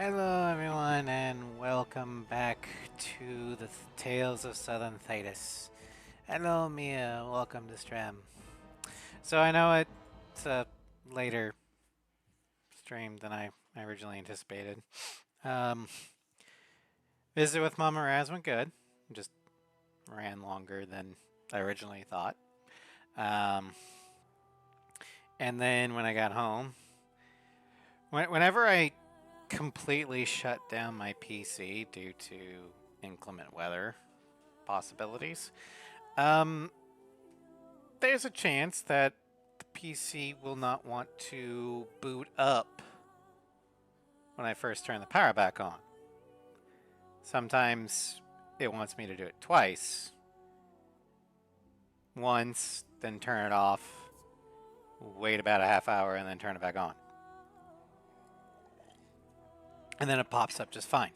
Hello everyone and welcome back to the Tales of Southern Thedas. Hello Mia, welcome to stream. So I know it's a later stream than I originally anticipated. Um, Visit with Mama Raz went good. Just ran longer than I originally thought. Um, and then when I got home, whenever I completely shut down my PC due to inclement weather possibilities, Um, there's a chance that the PC will not want to boot up when I first turn the power back on. Sometimes it wants me to do it twice. Once, then turn it off, wait about a half hour, and then turn it back on. And then it pops up just fine.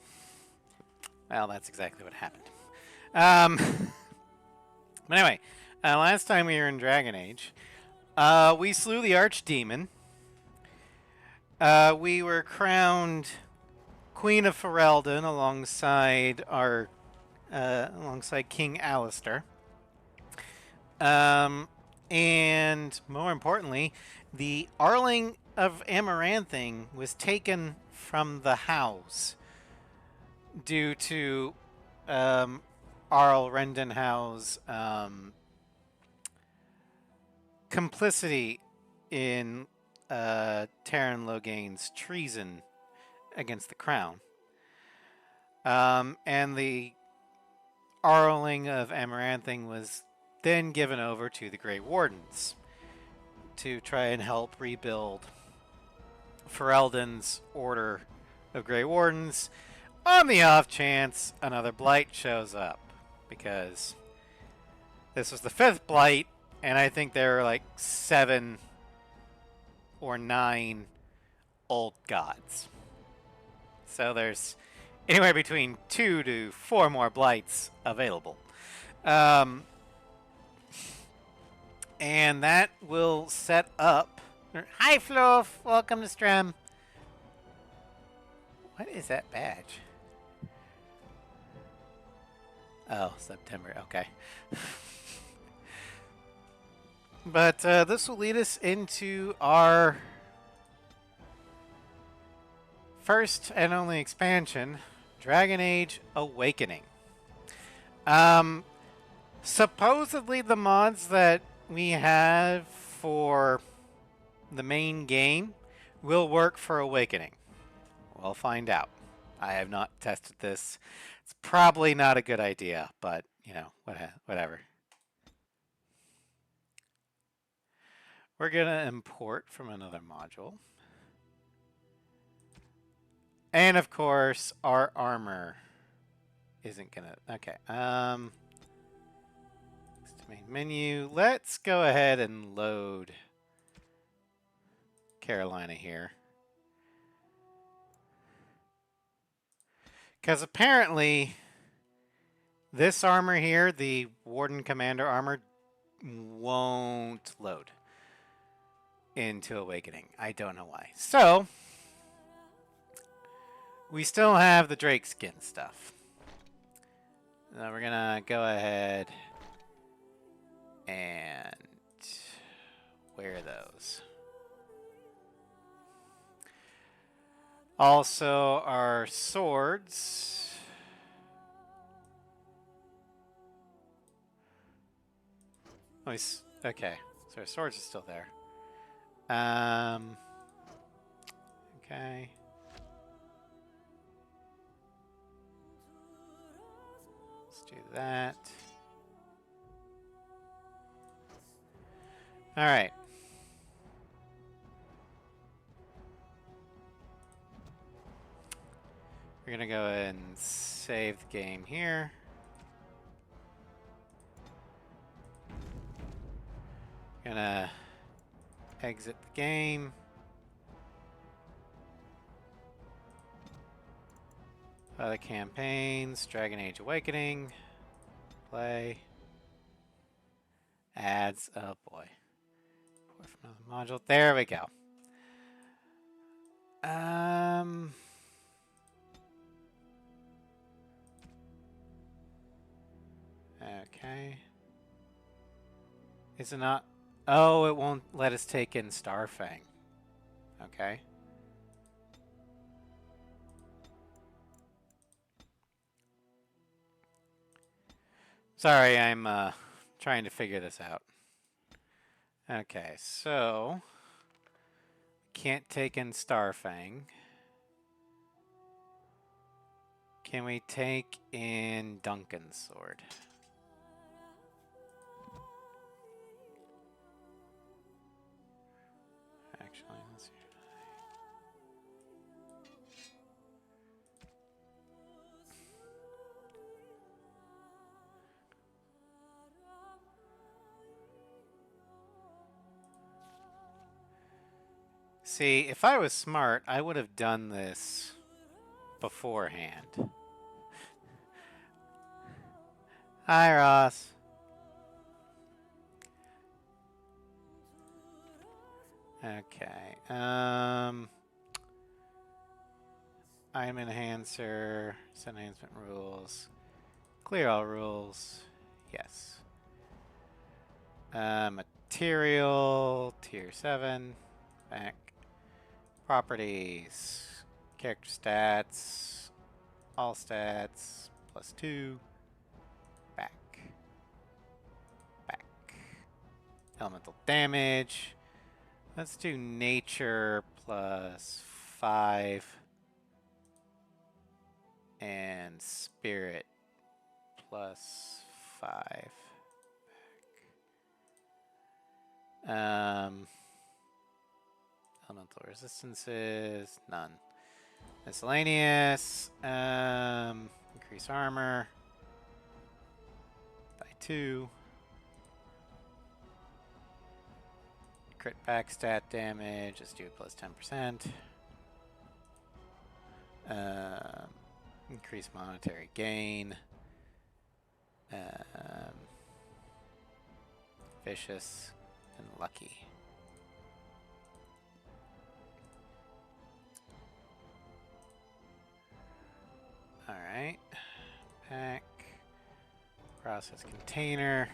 Well, that's exactly what happened. But anyway, last time we were in Dragon Age, we slew the Archdemon. We were crowned Queen of Ferelden alongside King Alistair. And more importantly, the Arling of Amaranthine was taken from the house due to Arl Rendenhau's complicity in Terran Loghain's treason against the crown. And the Arling of Amaranthine was then given over to the Grey Wardens to try and help rebuild Ferelden's order of Grey Wardens on the off chance another blight shows up. Because this was the 5th blight, and I think there are like 7 or 9 old gods. So there's anywhere between 2 to 4 more blights available. And that will set up... Hi, Floof! Welcome to stream. What is that badge? Oh, September. Okay. But this will lead us into our first and only expansion, Dragon Age Awakening. Supposedly the mods that we have for the main game will work for Awakening. We'll find out. I have not tested this. It's probably not a good idea, but, you know, whatever. We're going to import from another module. And, of course, our armor isn't going to... Okay. Main menu. Let's go ahead and load Carolina here. Because apparently this armor here, the Warden Commander armor, won't load into Awakening. I don't know why. So, we still have the Drake skin stuff. Now we're going to go ahead and wear those. Also, our swords. Oh, okay, so our swords are still there. Okay. Let's do that. All right. We're going to go ahead and save the game here. Gonna exit the game. Other campaigns, Dragon Age Awakening. Play. Ads. Oh boy. Pour from another module. There we go. Is it not? Oh, it won't let us take in Starfang. Okay. Sorry, I'm trying to figure this out. Okay, so can't take in Starfang. Can we take in Duncan's sword? Actually, let's see. See, if I was smart, I would have done this beforehand. Hi, Ross. Okay. Item enhancer, set enhancement rules, clear all rules. Yes. Material, tier 7, back. Properties, character stats, all stats, +2, back. Back. Elemental damage. Let's do nature +5. And spirit +5. Elemental resistances, none. Miscellaneous, increase armor by 2. Crit back stat damage, let's do it +10%. Increase monetary gain. Vicious and lucky. Alright. Pack. Process container.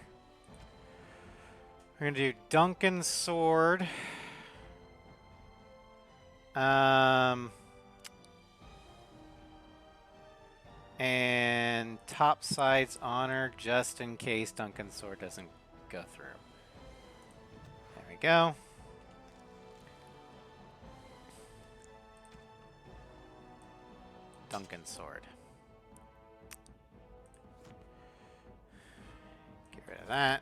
We're gonna do Duncan's sword. And topside's honor, just in case Duncan's sword doesn't go through. There we go. Duncan's sword. Get rid of that.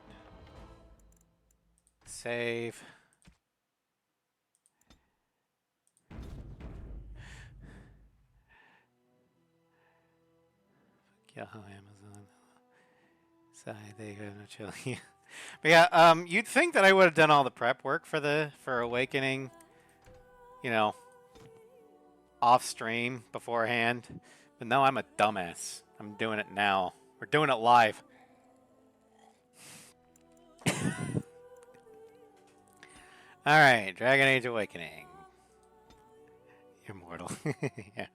Save. Yo, Amazon. Sorry, they have no chili. But yeah, you'd think that I would have done all the prep work for Awakening, you know, off stream beforehand. But no, I'm a dumbass. I'm doing it now. We're doing it live. Alright, Dragon Age Awakening. You're mortal. Yeah.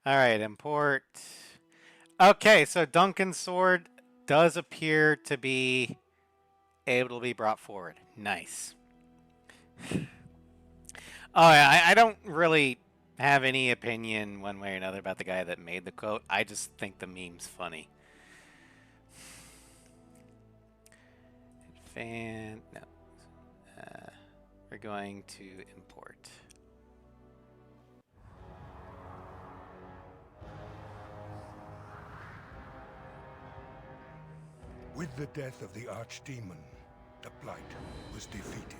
Alright, import. Okay, so Duncan's sword does appear to be able to be brought forward. Nice. Oh, yeah, I don't really have any opinion one way or another about the guy that made the quote. I just think the meme's funny. No. We're going to import. With the death of the Archdemon, the Blight was defeated.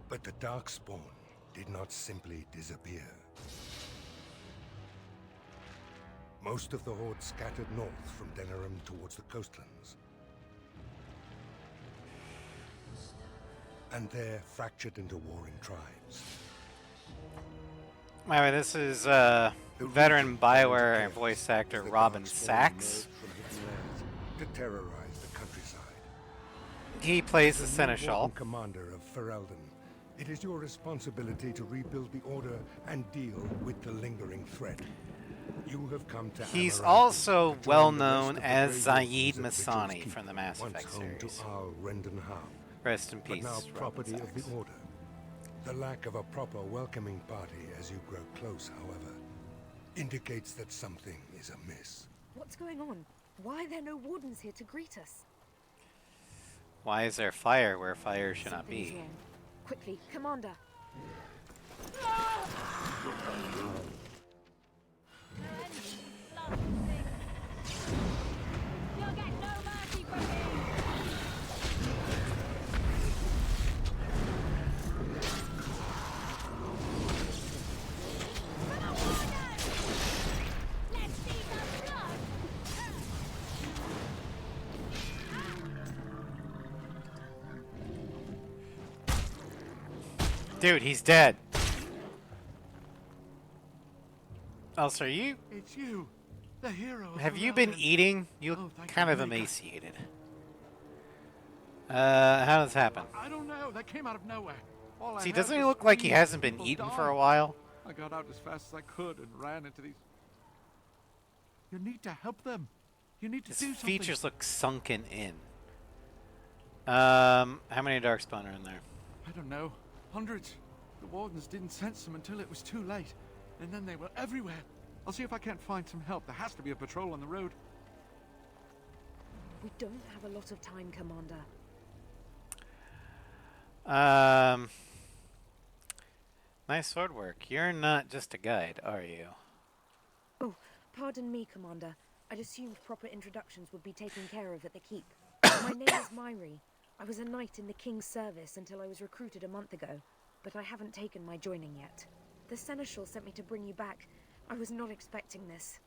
But the Darkspawn did not simply disappear. Most of the Horde scattered north from Denerim towards the coastlands. And there fractured into warring tribes. By the way, this is veteran BioWare voice actor Robin Sachs. To terrorize the countryside. He plays the Seneschal. Commander of Ferelden, it is your responsibility to rebuild the Order and deal with the lingering threat. You have come to He's Amaranthi also to well join the rest known of the as Grey Zaid Wolves at Vigil's Masani Keep, from the Mass once Effect home to series. Arl Rendenhal, Rest in but now peace, Robin property of the Sachs. Order. The lack of a proper welcoming party as you grow close, however, indicates that something is amiss. What's going on? Why are there no wardens here to greet us? Why is there fire where fire should not Something's be? wrong. Quickly, Commander. You'll get no mercy from me! Let's see some blood! Dude, he's dead. Also, you It's you, the hero. Of have the you been realm. eating? You Oh, look thank kind you, of Maker. emaciated. How does this happen? I don't know. That came out of nowhere. All I See, heard doesn't he was look like he screams, hasn't been people eating dying. for a while? I got out as fast as I could and ran into these. You need to help them. You need to His do something. features look sunken in. How many Darkspawn are in there? I don't know. Hundreds. The wardens didn't sense them until it was too late, and then they were everywhere. I'll see if I can't find some help. There has to be a patrol on the road. We don't have a lot of time, Commander. Nice sword work. You're not just a guide, are you? Oh, pardon me, Commander. I'd assumed proper introductions would be taken care of at the keep. My name is Myri. I was a knight in the King's service until I was recruited a month ago, but I haven't taken my joining yet. The Seneschal sent me to bring you back. I was not expecting this.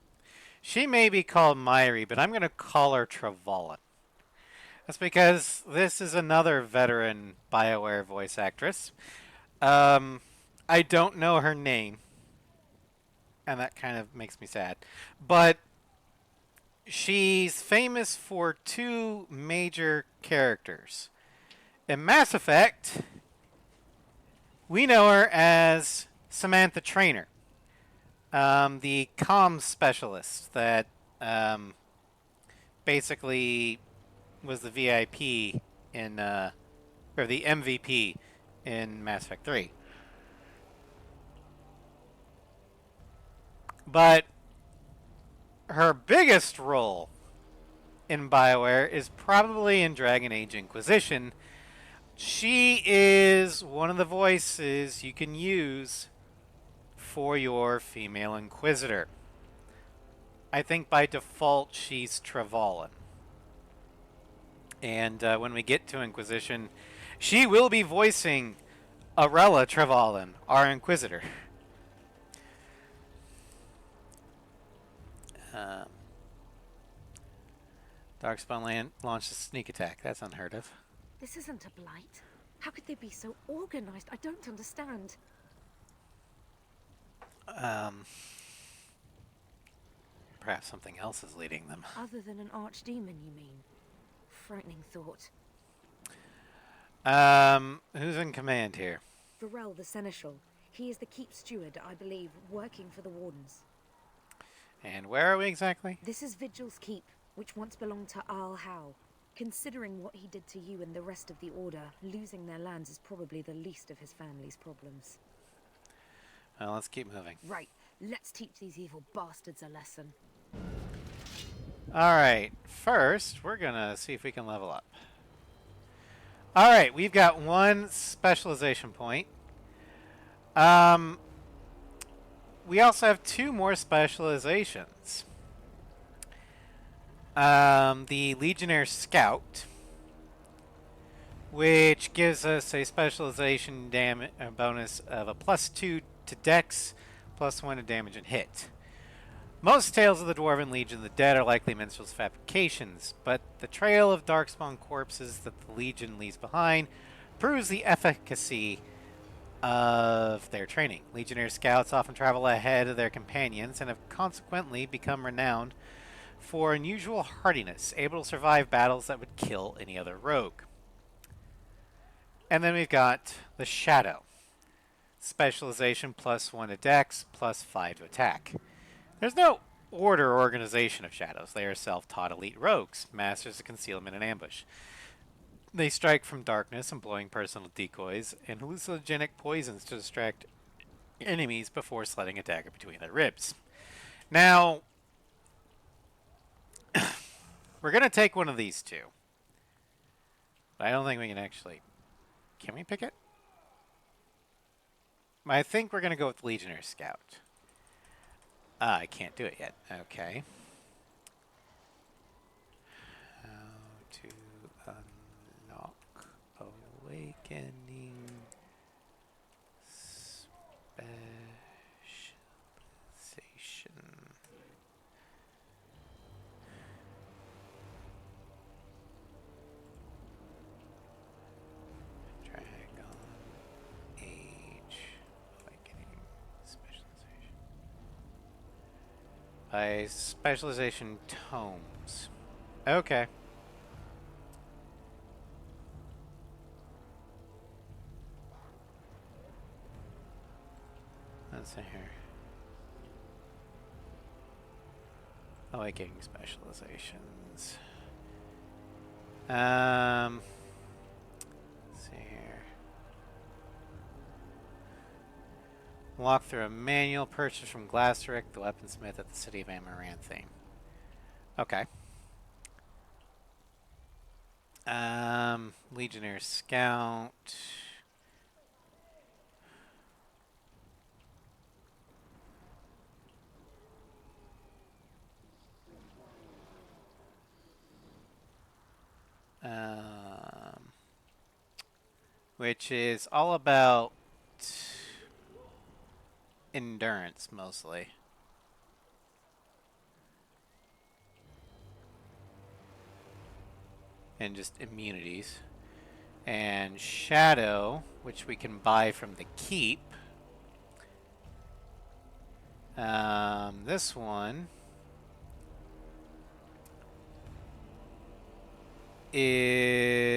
She may be called Myri, but I'm going to call her Travalan. That's because this is another veteran BioWare voice actress. I don't know her name, and that kind of makes me sad. But she's famous for two major characters. In Mass Effect, we know her as Samantha Trainer, the comms specialist that basically was the VIP in, or the MVP in Mass Effect 3. But her biggest role in BioWare is probably in Dragon Age Inquisition. She is one of the voices you can use for your female Inquisitor. I think by default she's Travalan. And when we get to Inquisition, she will be voicing Arella Travalan, our Inquisitor. Darkspawn launched a sneak attack. That's unheard of. This isn't a blight. How could they be so organized? I don't understand. Perhaps something else is leading them. Other than an archdemon, you mean? Frightening thought. Who's in command here? Varel the Seneschal. He is the keep steward, I believe, working for the wardens. And where are we exactly? This is Vigil's keep, which once belonged to Arl Howe. Considering what he did to you and the rest of the Order, losing their lands is probably the least of his family's problems. Well, let's keep moving. Right, let's teach these evil bastards a lesson. Alright, first, we're gonna see if we can level up. Alright, we've got one specialization point. We also have two more specializations. The Legionnaire Scout, which gives us a specialization bonus of a +2 to Dex, +1 to damage and hit. Most tales of the Dwarven Legion of the Dead are likely minstrels' fabrications, but the trail of darkspawn corpses that the Legion leaves behind proves the efficacy of their training. Legionnaire scouts often travel ahead of their companions and have consequently become renowned for unusual hardiness, able to survive battles that would kill any other rogue. And then we've got the Shadow. Specialization +1 to Dex, +5 to attack. There's no order or organization of shadows. They are self-taught elite rogues, masters of concealment and ambush. They strike from darkness, employing personal decoys and hallucinogenic poisons to distract enemies before sliding a dagger between their ribs. Now, we're going to take one of these two. But I don't think we can actually... Can we pick it? I think we're going to go with Legionnaire Scout. I can't do it yet. Okay. How to unlock Awakening Specialization. Dragon Age Awakening Specialization. By Specialization Tomes. Okay. Let's see here. Awakening Specializations. Let's see here. Walk through a manual purchased from Glassrick, the weaponsmith at the city of Amaranthine. Okay. Legionnaire Scout. Which is all about endurance, mostly. And just immunities. And Shadow, which we can buy from the Keep. This one is...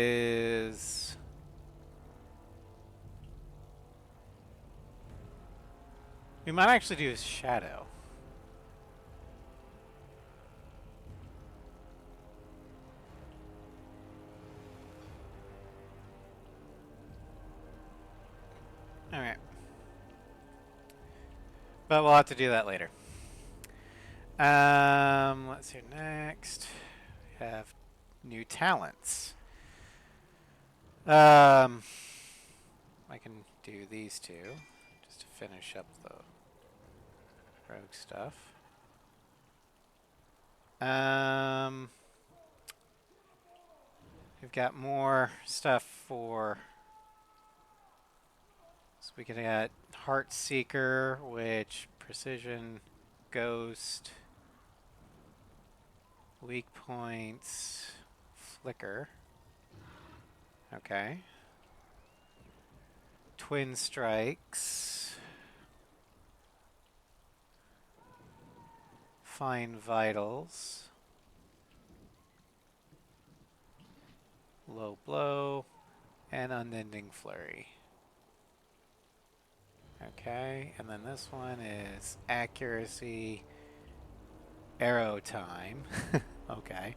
We might actually do Shadow. Alright. But we'll have to do that later. Let's see next. We have new talents. I can do these two just to finish up the rogue stuff. We've got more stuff for... So we can get Heart Seeker, which Precision, Ghost, Weak Points, Flicker. Okay. Twin Strikes. Fine Vitals. Low Blow. And Unending Flurry. Okay, and then this one is Accuracy, Arrow Time. Okay.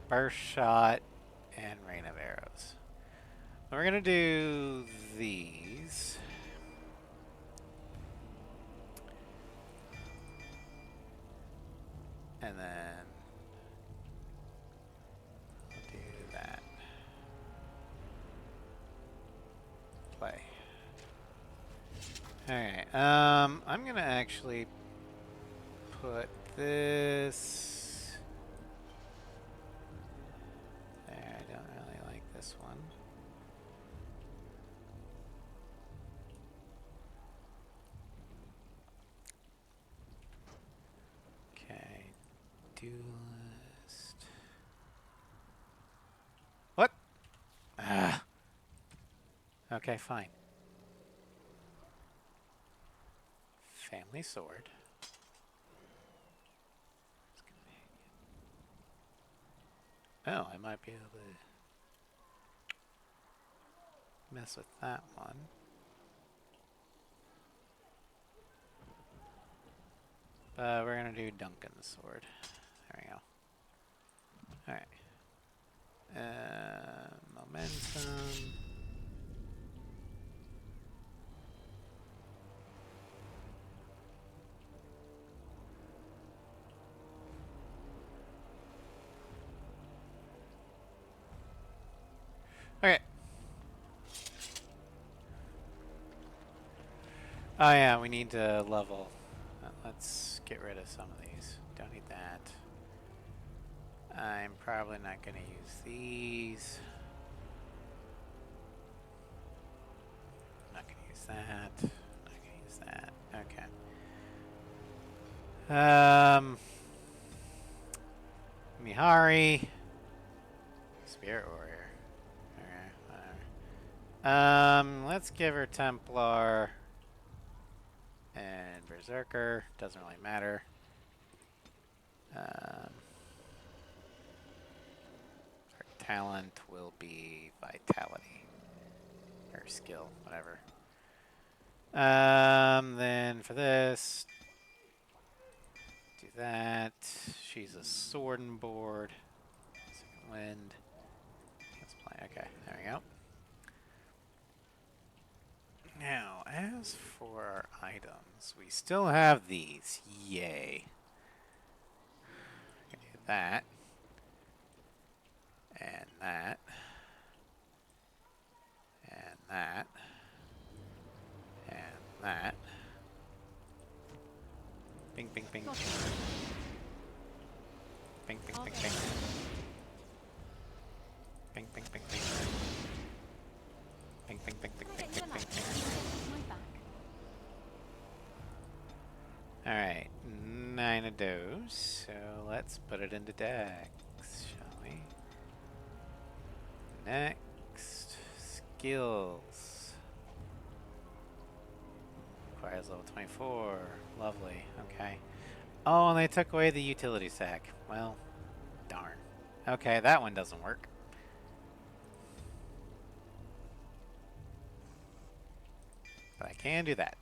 Burst Shot, and Rain of Arrows. We're going to do these. And then we'll do that. Play. Alright, I'm going to actually put this... There, I don't really like this one. Okay, duelist. What? Ah. Okay, fine. Family sword. Oh, I might be able to mess with that one. But we're gonna do Duncan's sword. There we go. Alright. Momentum. Okay. Oh yeah, we need to level. Let's get rid of some of these. Don't need that. I'm probably not going to use these. Not going to use that. Not going to use that. Okay. Mihari. Spirit Warrior. Okay, whatever. Let's give her Templar and Berserker. Doesn't really matter. Her talent will be Vitality. Or skill, whatever. Then for this, do that. She's a sword and board. Second wind. Let's play. Okay, there we go. Now, as for our items, we still have these. Yay. We can do that. And that. And that. And that. Bing, bing, bing. Bing, bing, bing, bing. Bing, bing, bing, bing. Bing, bing, bing, bing, bing, bing, bing, bing. Alright, 9 of those, so let's put it into decks, shall we? Next, skills. Requires level 24, lovely, okay. Oh, and they took away the utility sack. Well, darn. Okay, that one doesn't work. But I can do that.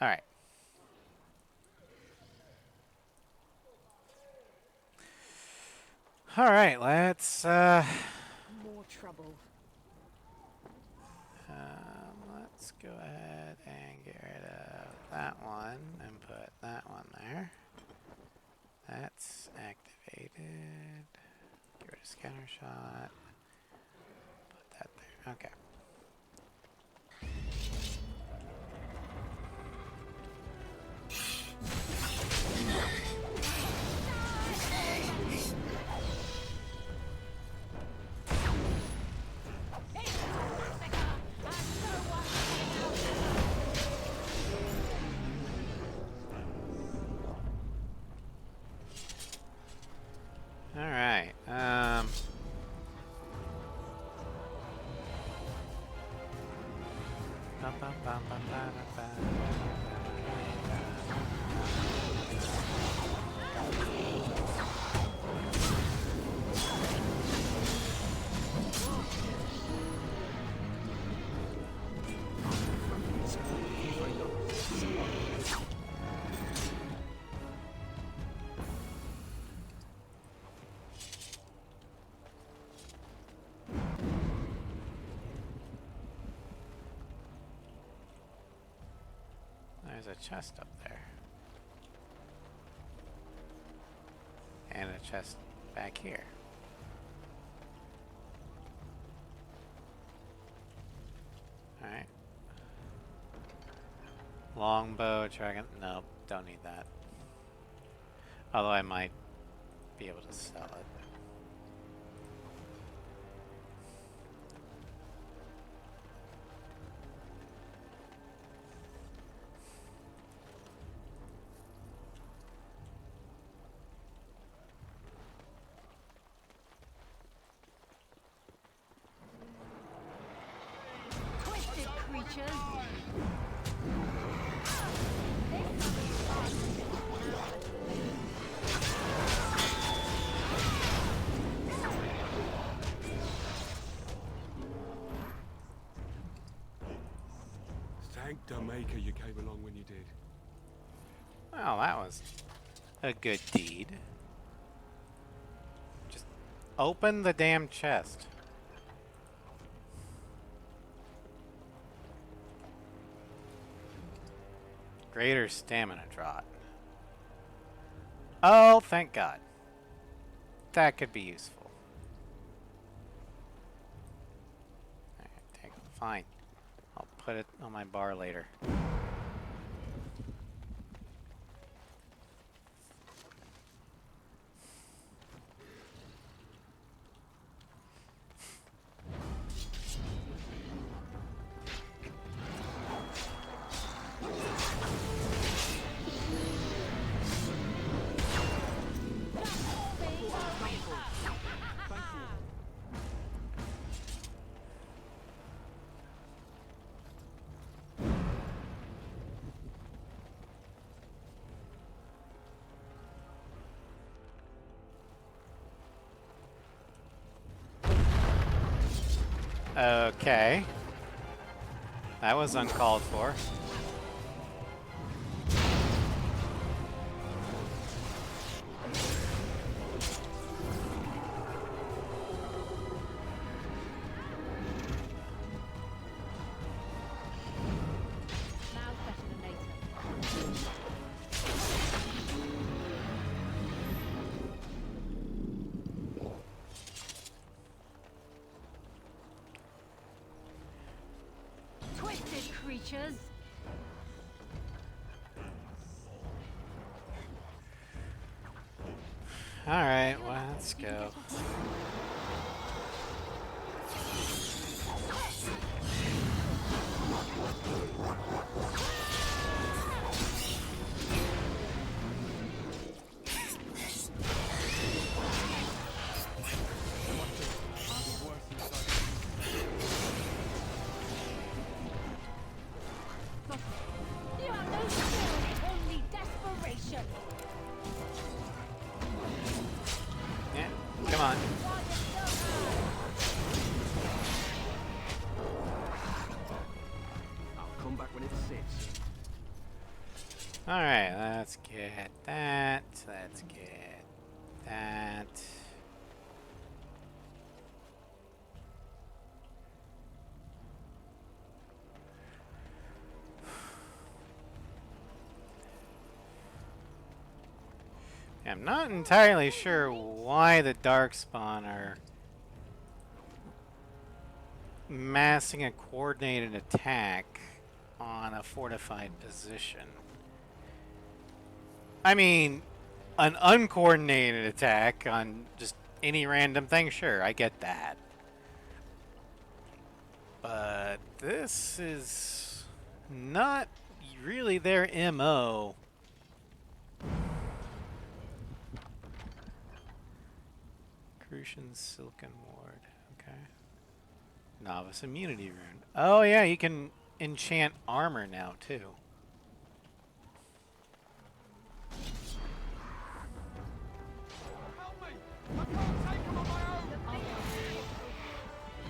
Alright. Alright, let's More trouble. let's go ahead and get rid of that one and put that one there. That's activated. Get rid of scatter shot. Put that there. Okay. Alright, there's a chest up there. And a chest back here. Alright. Longbow, dragon. Nope, don't need that. Although I might be able to sell it. Twisted creatures. Thank the Maker you came along when you did. Well, that was a good deed. Just open the damn chest. Greater stamina draught. Oh, thank God. That could be useful. Alright, fine. I'll put it on my bar later. Okay. That was uncalled for. Now's better than later. Twisted creatures. Alright, well, let's go. You have no skill, only desperation. Yeah, come on. I'll come back when it sits. Alright, let's get that. Let's get that. I'm not entirely sure why the Darkspawn are massing a coordinated attack on a fortified position. I mean, an uncoordinated attack on just any random thing, sure, I get that. But this is not really their MO. Crucian Silken Ward, okay. Novice Immunity Rune. Oh yeah, you can enchant armor now too. Help me! I can't take them on my own!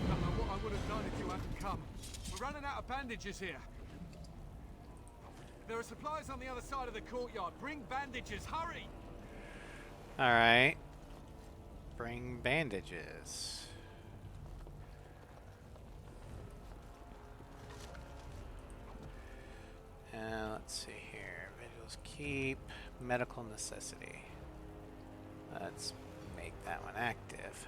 I don't know what I would have done if you hadn't come. We're running out of bandages here. There are supplies on the other side of the courtyard. Bring bandages, hurry! Alright. Bring bandages. Let's see here. Vigil's Keep. Medical Necessity. Let's make that one active.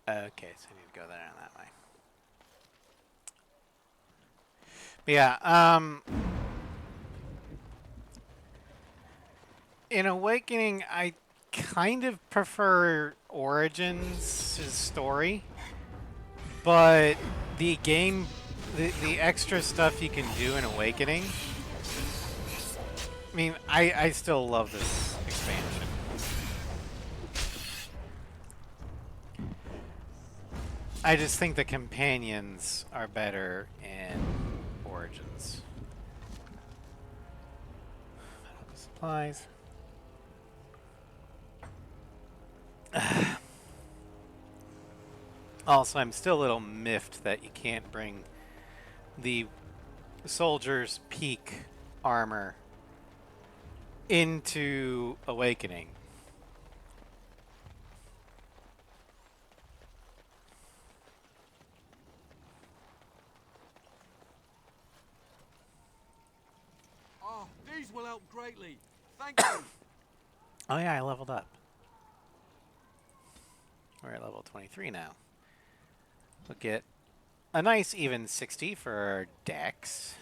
Okay, so I need to go there and that way. But yeah, in Awakening, I kind of prefer Origins' story, but the game, the extra stuff you can do in Awakening, I mean, I still love this expansion. I just think the companions are better in Origins. Supplies. Also, I'm still a little miffed that you can't bring the soldier's peak armor into Awakening. Oh, these will help greatly. Thank you. Oh yeah, I leveled up. We're at level 23 now. We'll get a nice even 60 for our dex.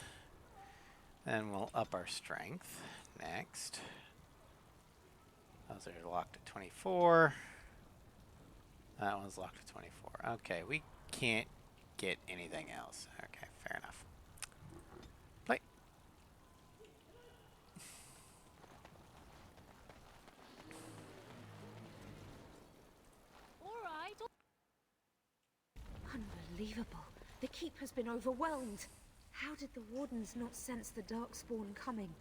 Then we'll up our strength. Next. Those are locked at 24. That one's locked at 24. Okay, we can't get anything else. Okay, fair enough. Play. All right. Unbelievable. The keep has been overwhelmed. How did the wardens not sense the darkspawn coming?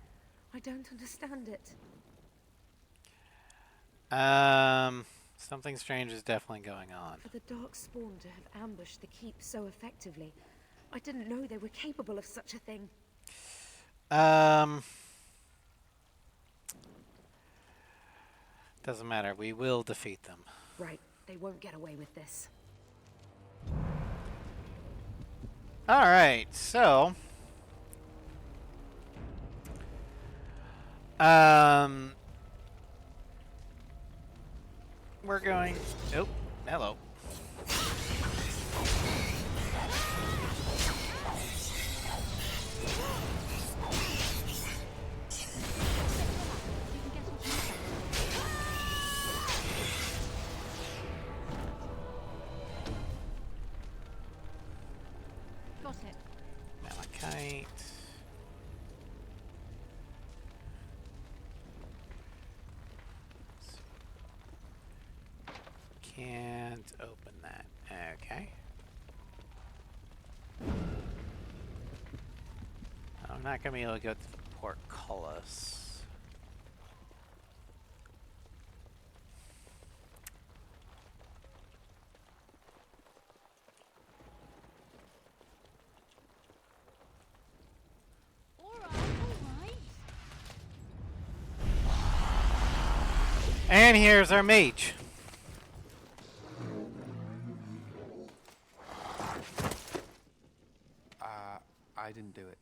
I don't understand it. Something strange is definitely going on. For the darkspawn to have ambushed the keep so effectively, I didn't know they were capable of such a thing. Doesn't matter. We will defeat them. Right, they won't get away with this. All right, so we're going. Oh, hello. Got it. Malachite. Can't open that. Okay. I'm not gonna be able to go to the portcullis. All right. And here's our mage. I didn't do it.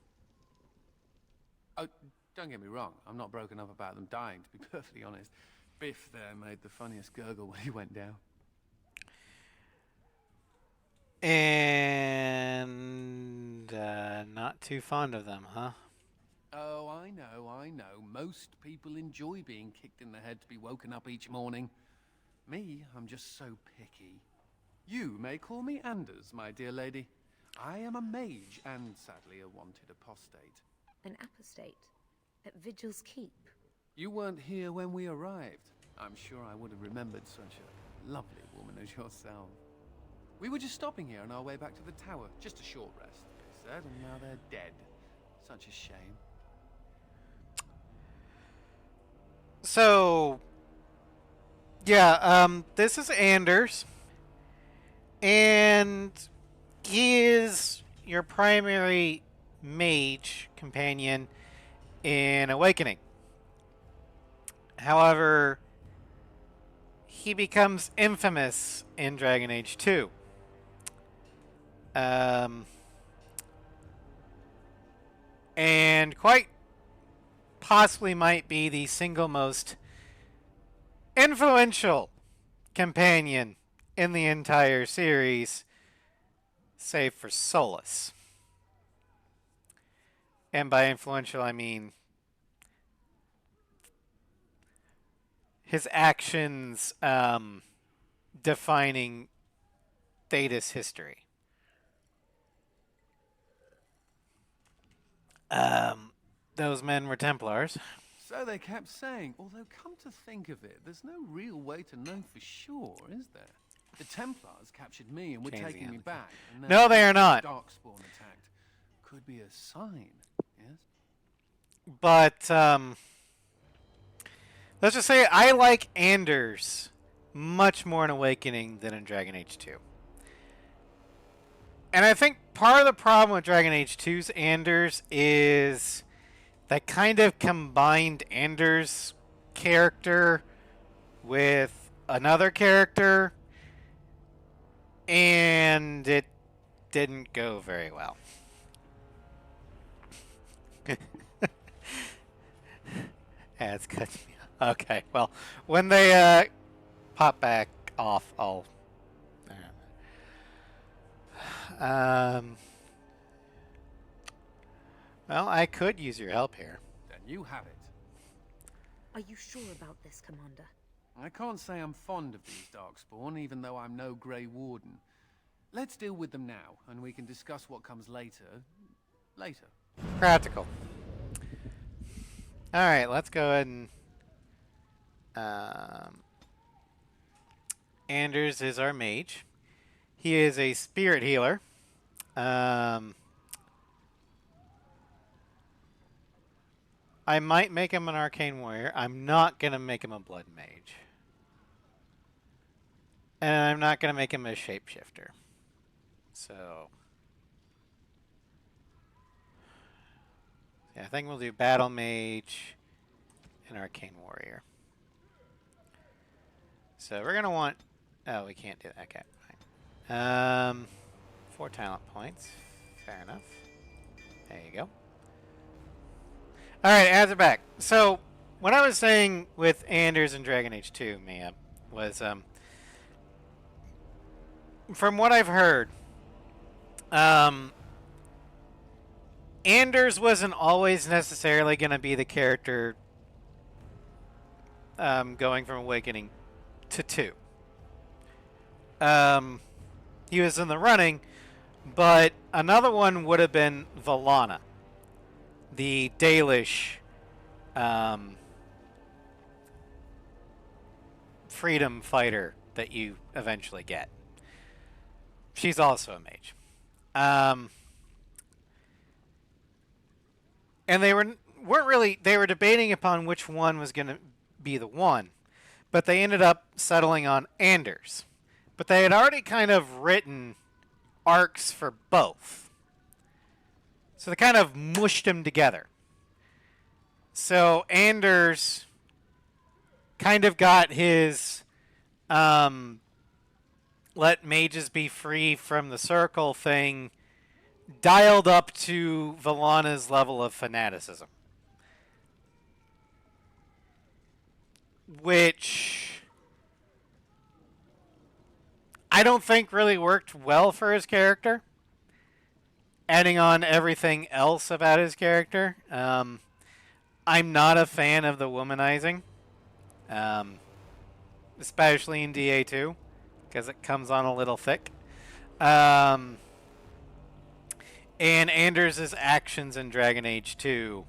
Oh, don't get me wrong. I'm not broken up about them dying, to be perfectly honest. Biff there made the funniest gurgle when he went down. And not too fond of them, huh? Oh, I know, I know. Most people enjoy being kicked in the head to be woken up each morning. Me, I'm just so picky. You may call me Anders, my dear lady. I am a mage and, sadly, a wanted apostate. An apostate? At Vigil's Keep? You weren't here when we arrived. I'm sure I would have remembered such a lovely woman as yourself. We were just stopping here on our way back to the tower. Just a short rest, they said, and now they're dead. Such a shame. So, yeah, this is Anders. And he is your primary mage companion in Awakening. However, he becomes infamous in Dragon Age 2. And quite possibly might be the single most influential companion in the entire series, save for Solus. And by influential, I mean his actions defining Thedas history. Those men were Templars. So they kept saying, although come to think of it, there's no real way to know for sure, is there? The Templars captured me and were Changing taking me it, okay. back. And No, then they are not. Darkspawn attacked. Could be a sign, yes? But let's just say I like Anders much more in Awakening than in Dragon Age 2. And I think part of the problem with Dragon Age 2's Anders is that kind of combined Anders character with another character, and it didn't go very well. Yeah, it's good. Okay, well, when they pop back off, I'll. Well, I could use your help here. Then you have it. Are you sure about this, Commander? I can't say I'm fond of these Darkspawn, even though I'm no Grey Warden. Let's deal with them now, and we can discuss what comes later. Later. Practical. All right, let's go ahead and. Anders is our mage. He is a spirit healer. I might make him an arcane warrior. I'm not going to make him a blood mage. And I'm not going to make him a shapeshifter. So, yeah, I think we'll do battle mage and arcane warrior. So we're going to want... Oh, we can't do that. Okay, fine. 4 talent points. Fair enough. There you go. All right, ads are back. So, what I was saying with Anders and Dragon Age 2, Mia, was from what I've heard, Anders wasn't always necessarily going to be the character going from Awakening to 2. He was in the running, but another one would have been Valana, the Dalish freedom fighter that you eventually get. She's also a mage. And they weren't really, they were debating upon which one was going to be the one, but they ended up settling on Anders. But they had already kind of written arcs for both. So they kind of mushed them together. So Anders kind of got his let mages be free from the circle thing dialed up to Valana's level of fanaticism. Which I don't think really worked well for his character. Adding on everything else about his character. I'm not a fan of the womanizing. Especially in DA2. Because it comes on a little thick. And Anders' actions in Dragon Age 2.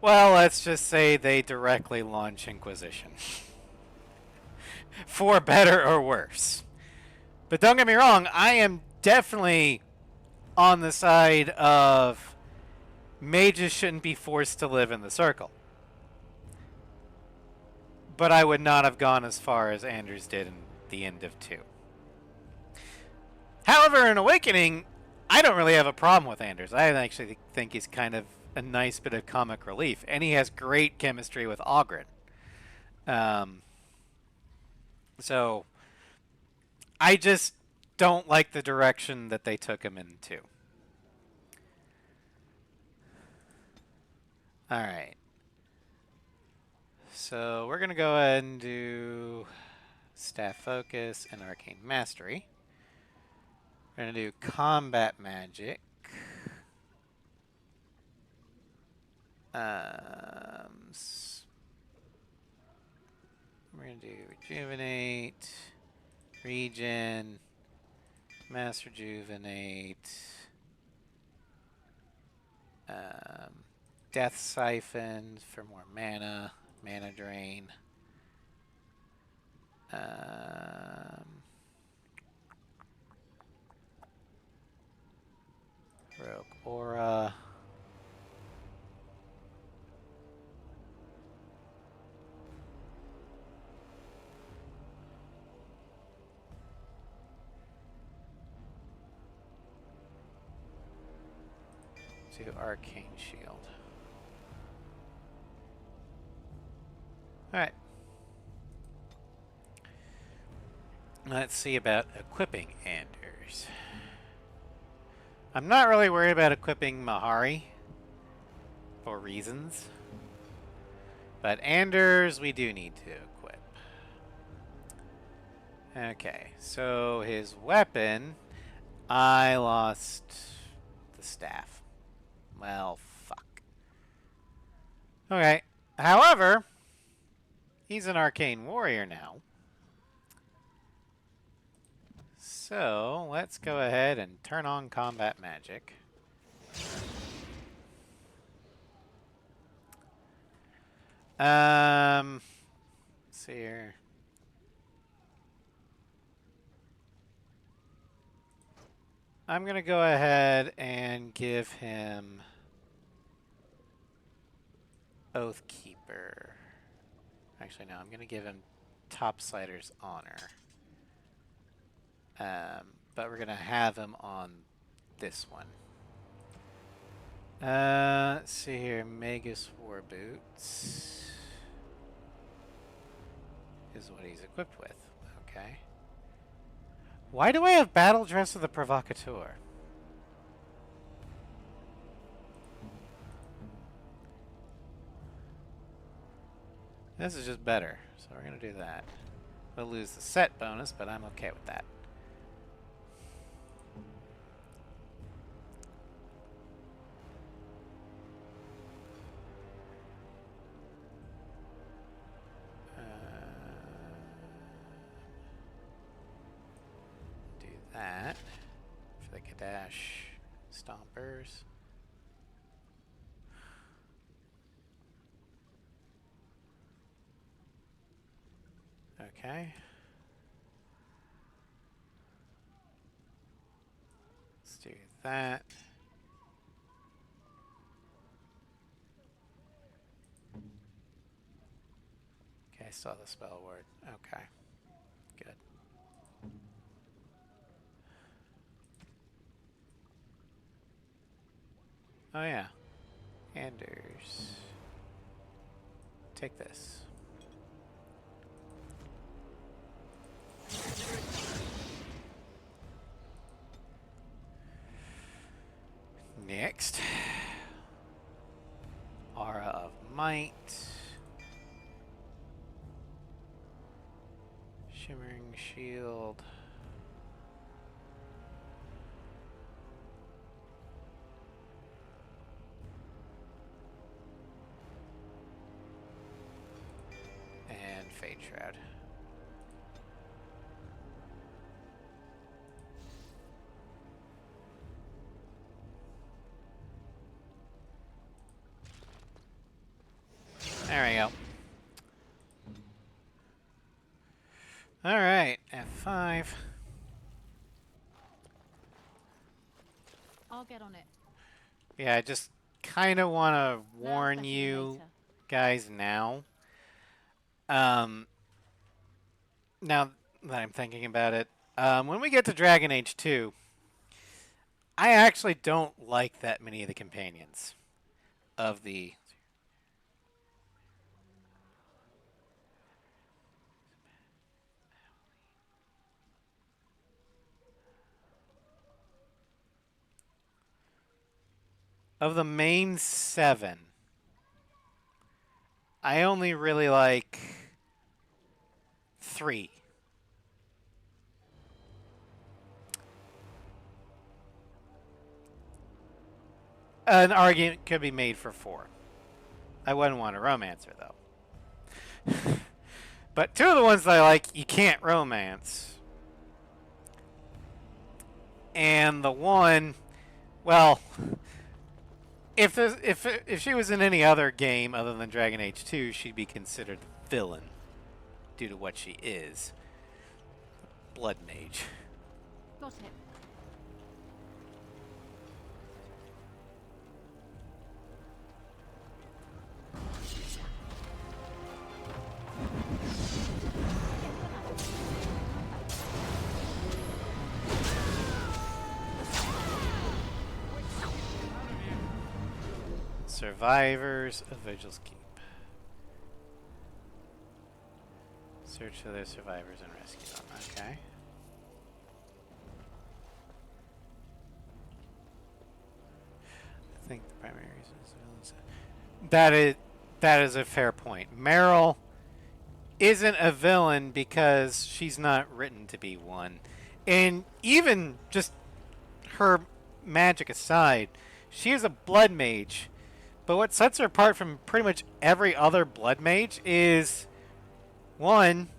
Well, let's just say they directly launch Inquisition. For better or worse. But don't get me wrong, I am definitely on the side of mages shouldn't be forced to live in the circle. But I would not have gone as far as Anders did in the end of 2. However, in Awakening, I don't really have a problem with Anders. I actually think he's kind of a nice bit of comic relief. And he has great chemistry with Oghren. So, I just don't like the direction that they took him into. Alright. So, we're going to go ahead and do Staff Focus and Arcane Mastery. We're going to do Combat Magic. We're going to do Rejuvenate, Regen, Mass Rejuvenate, Death Siphon for more mana, mana drain. folk. Aura. To Arcane Shield. Alright. Let's see about equipping Anders. I'm not really worried about equipping Mahari for reasons. But Anders we do need to equip. Okay, so his weapon, I lost the staff. Well, fuck. Okay, however, he's an arcane warrior now. So, let's go ahead and turn on combat magic. Let's see here. I'm going to go ahead and give him Oathkeeper. Actually, no, I'm going to give him Topsider's Honor. But we're going to have him on this one. Let's see here. Magus War Boots is what he's equipped with. Okay. Why do I have Battle Dress of the Provocateur? This is just better, so we're going to do that. We'll lose the set bonus, but I'm okay with that. Do that for the Kadash Stompers. Okay. Let's do that. Okay, I saw the spell word. Okay. Good. Oh yeah. Anders. Take this. Next, Aura of Might, Shimmering Shield, and Fade Shroud. There we go. Alright, F5. I'll get on it. Yeah, I just kind of want to Now, warn better you later. guys now. Now that I'm thinking about it, when we get to Dragon Age 2, I actually don't like that many of the companions of the... Of the main 7, I only really like 3. An argument could be made for 4. I wouldn't want a romancer, though. But 2 of the ones that I like, you can't romance. And the one, well... If she was in any other game other than Dragon Age 2, she'd be considered a villain due to what she is. Blood Mage. Got it. Survivors of Vigil's Keep. Search for their survivors and rescue them. Okay. I think the primary reason is that is a fair point. Meryl isn't a villain because she's not written to be one. And even just her magic aside, she is a blood mage. But what sets her apart from pretty much every other blood mage is, one,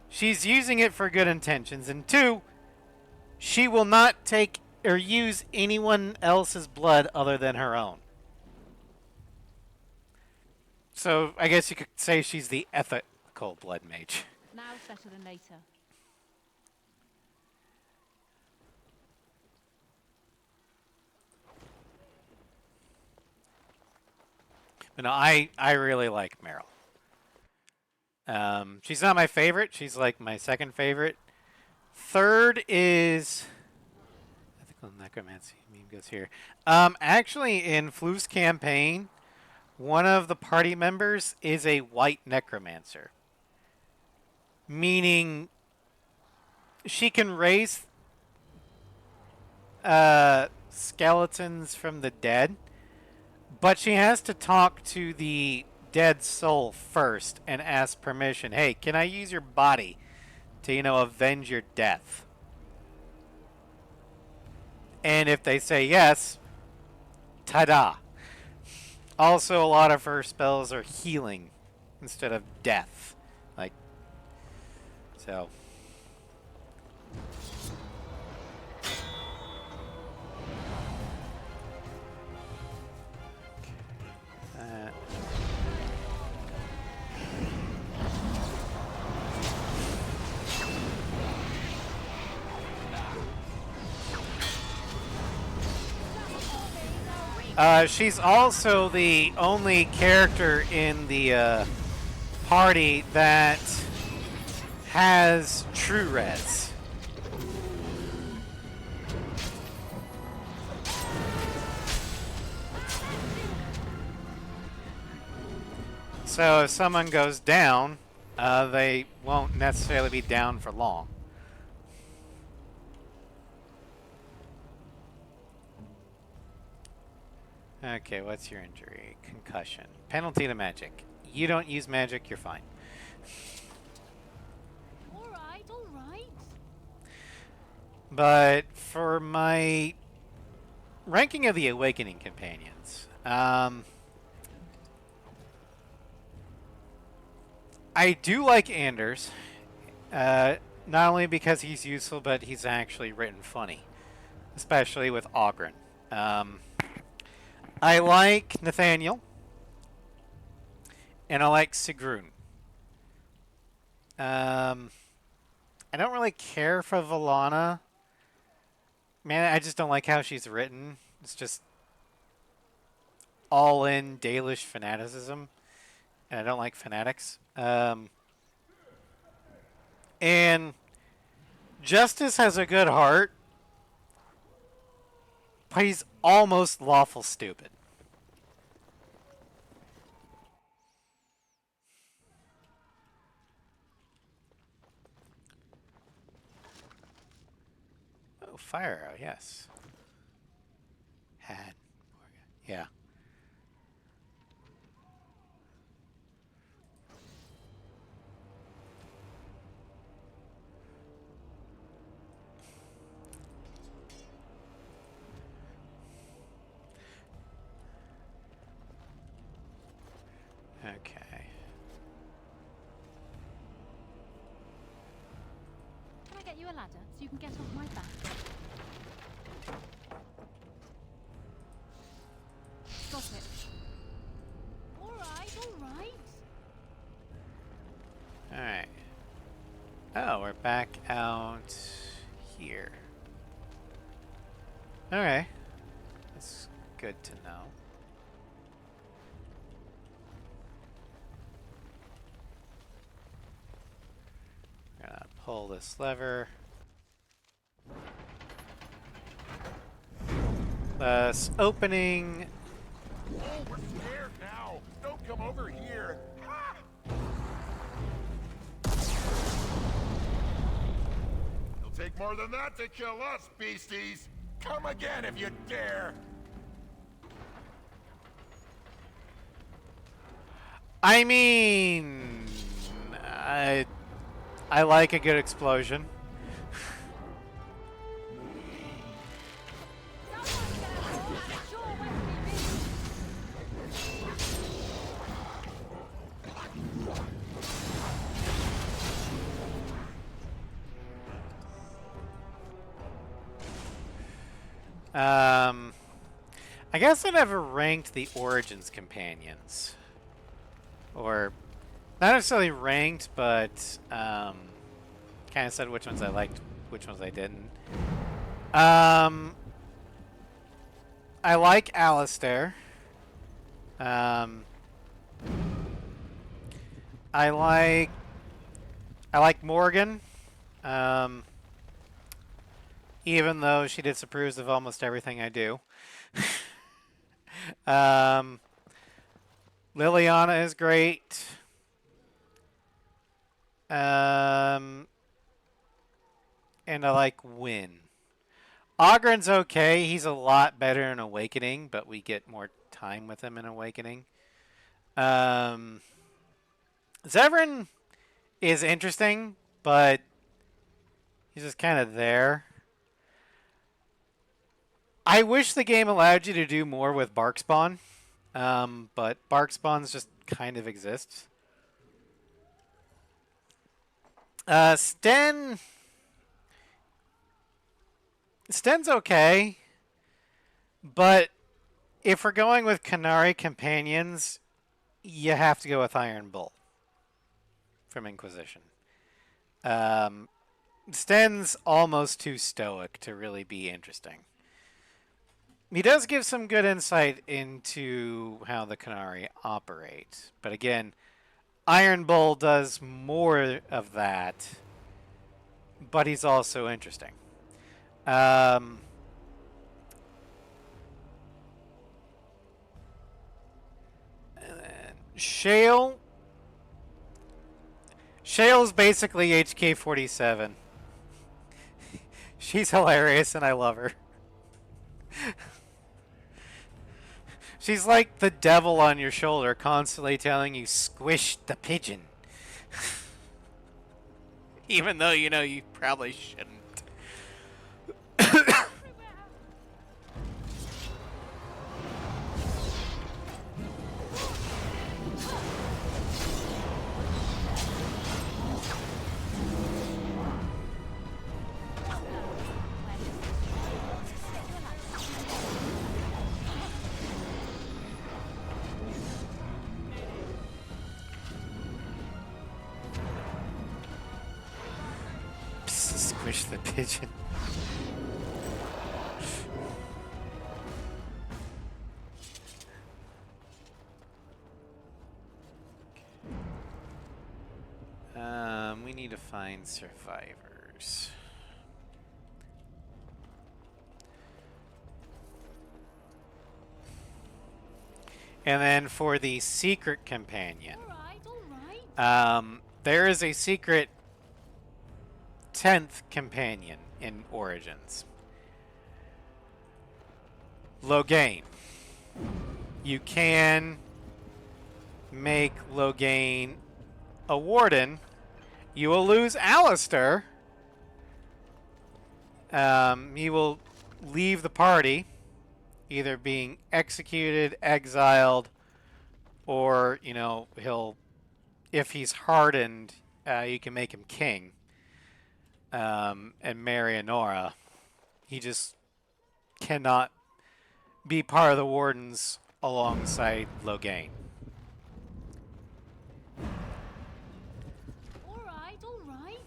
she's using it for good intentions, and two, she will not take or use anyone else's blood other than her own. So I guess you could say she's the ethical blood mage. Now better than later. But no, I really like Meryl. She's not my favorite. She's like my second favorite. Third is, I think the necromancy meme goes here. Actually, in Floof's campaign, one of the party members is a white necromancer, meaning she can raise skeletons from the dead, but she has to talk to the dead soul first and ask permission. Hey, can I use your body to, avenge your death? And if they say yes, ta-da. Also, a lot of her spells are healing instead of death. So. She's also the only character in the party that has true res. So if someone goes down, they won't necessarily be down for long. Okay, what's your injury? Concussion. Penalty to magic. You don't use magic, you're fine. Alright, alright. But for my ranking of the Awakening Companions, I do like Anders. Not only because he's useful, but he's actually written funny. Especially with Ogren. I like Nathaniel. And I like Sigrun. I don't really care for Valana. Man, I just don't like how she's written. It's just all-in Dalish fanaticism. And I don't like fanatics. And Justice has a good heart. But he's almost lawful stupid. Oh, fire arrow, yes. Had. Yeah. Okay. Can I get you a ladder so you can get off my back? Stop it. Alright, alright. Alright. Oh, we're back out here. Okay. That's good to know. We're gonna pull this lever. Thus opening More than that to kill us, beasties! Come again if you dare! I mean, I like a good explosion. I guess I never ranked the Origins companions. Or, not necessarily ranked, but kind of said which ones I liked, which ones I didn't. I like Alistair. I like Morgan. Even though she disapproves of almost everything I do. Liliana is great. And I like Wynn. Ogren's okay. He's a lot better in Awakening, but we get more time with him in Awakening. Zevran is interesting, but he's just kind of there. I wish the game allowed you to do more with Barkspawn, but Barkspawns just kind of exist. Sten's okay, but if we're going with Canary companions, you have to go with Iron Bull from Inquisition. Sten's almost too stoic to really be interesting. He does give some good insight into how the Canary operate. But again, Iron Bull does more of that, but he's also interesting. Shale. Shale's basically HK-47. She's hilarious and I love her. She's like the devil on your shoulder, constantly telling you, squish the pigeon. Even though you know you probably shouldn't. Squish the pigeon. We need to find survivors. And then for the secret companion, All right. there is a secret 10th companion in Origins. Loghain. You can make Loghain a warden. You will lose Alistair. He will leave the party, either being executed, exiled, or, you know, he'll, if he's hardened, you can make him king. And marry Honora. He just cannot be part of the Wardens alongside Loghain. All right. All right.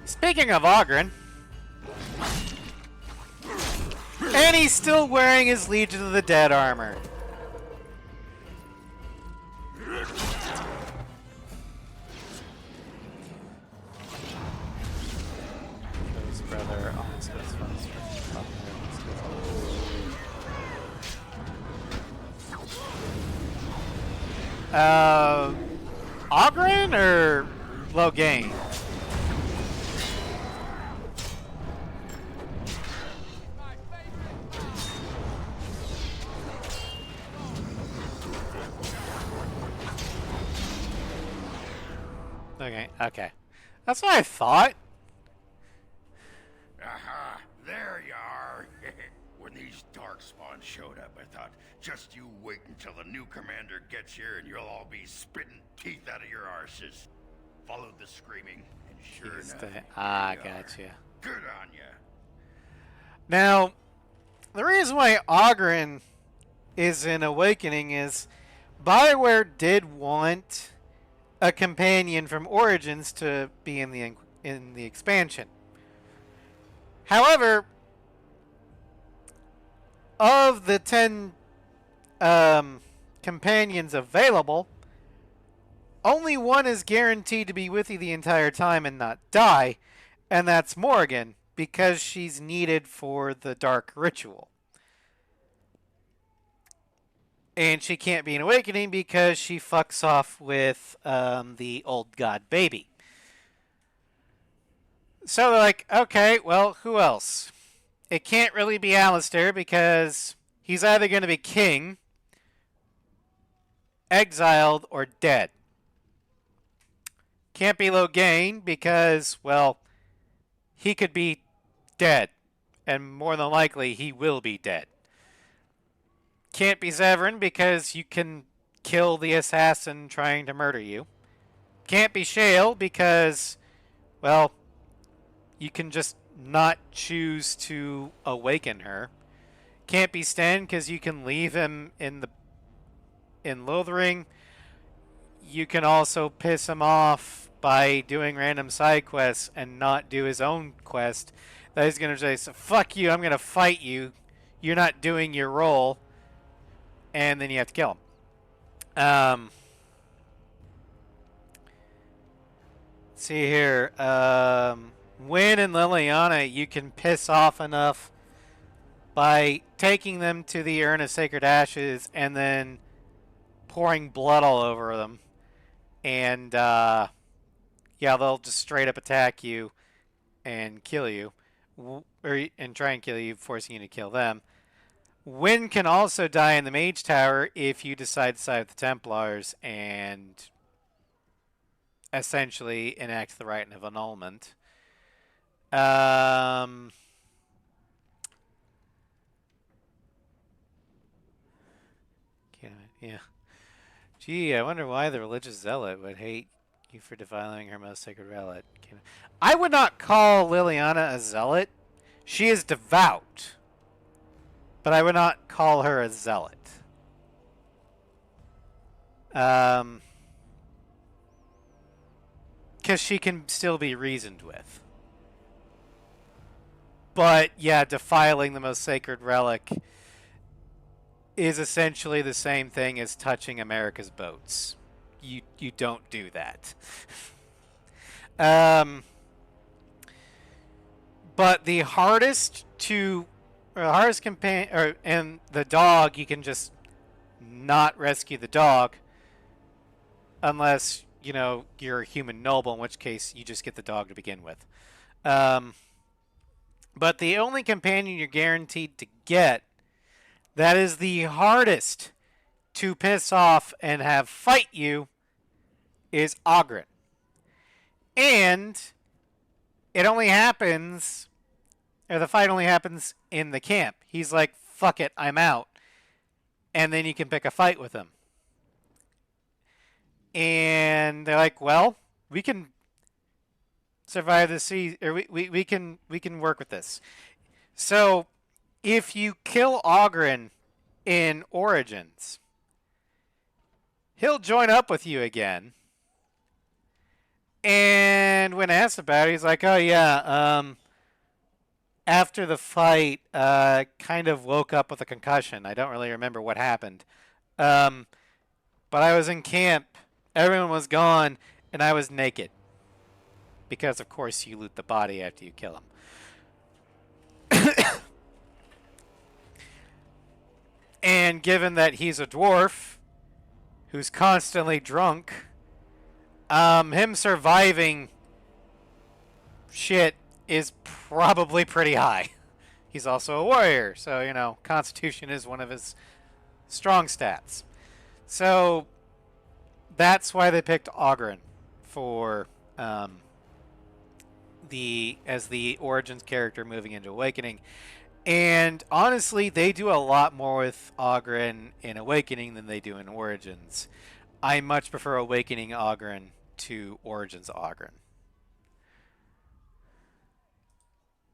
Speaking of Ogren, and he's still wearing his Legion of the Dead armor. His brother also has fun. Ogren or Logain? Okay, okay. That's what I thought. Aha, there you are. When these darkspawn showed up, I thought, just you wait until the new commander gets here and you'll all be spitting teeth out of your arses. Followed the screaming, and sure enough, Gotcha. good on ya. Now, the reason why Ogren is in Awakening is BioWare did want a companion from Origins to be in the expansion. However, of the 10 companions available, only one is guaranteed to be with you the entire time and not die, and that's Morrigan, because she's needed for the Dark Ritual. And she can't be an Awakening because she fucks off with the old god baby. So they're like, okay, well, who else? It can't really be Alistair because he's either going to be king, exiled, or dead. Can't be Logain because, well, he could be dead. And more than likely, he will be dead. Can't be Severin because you can kill the assassin trying to murder you. Can't be Shale because, well, you can just not choose to awaken her. Can't be Sten because you can leave him in Lothering. You can also piss him off by doing random side quests and not do his own quest. That he's going to say, so fuck you, I'm going to fight you. You're not doing your role. And then you have to kill him. See here. Wynn and Liliana, you can piss off enough by taking them to the Urn of Sacred Ashes and then pouring blood all over them. And, yeah, they'll just straight up attack you and kill you. And try and kill you, forcing you to kill them. Wynn can also die in the Mage Tower if you decide to side with the Templars and essentially enact the rite of annulment. Yeah. Gee, I wonder why the religious zealot would hate you for defiling her most sacred relic. I would not call Liliana a zealot. She is devout. But I would not call her a zealot. Because she can still be reasoned with. But, yeah, defiling the most sacred relic is essentially the same thing as touching America's boats. You don't do that. But the hardest companion, and the dog, you can just not rescue the dog unless, you know, you're a human noble, in which case you just get the dog to begin with. But the only companion you're guaranteed to get that is the hardest to piss off and have fight you is Ogren. And it only happens, or the fight only happens in the camp. He's like, fuck it, I'm out. And then you can pick a fight with him. And they're like, well, we can survive the sea, or we can work with this. So if you kill Ogren in Origins, he'll join up with you again. And when asked about it, he's like, oh yeah, after the fight, kind of woke up with a concussion. I don't really remember what happened. But I was in camp, everyone was gone, and I was naked. Because, of course, you loot the body after you kill him. And given that he's a dwarf who's constantly drunk, him surviving shit is probably pretty high. He's also a warrior, so, you know, Constitution is one of his strong stats. So that's why they picked Oghren for the Origins character moving into Awakening. And honestly, they do a lot more with Oghren in Awakening than they do in Origins. I much prefer Awakening Oghren to Origins Oghren.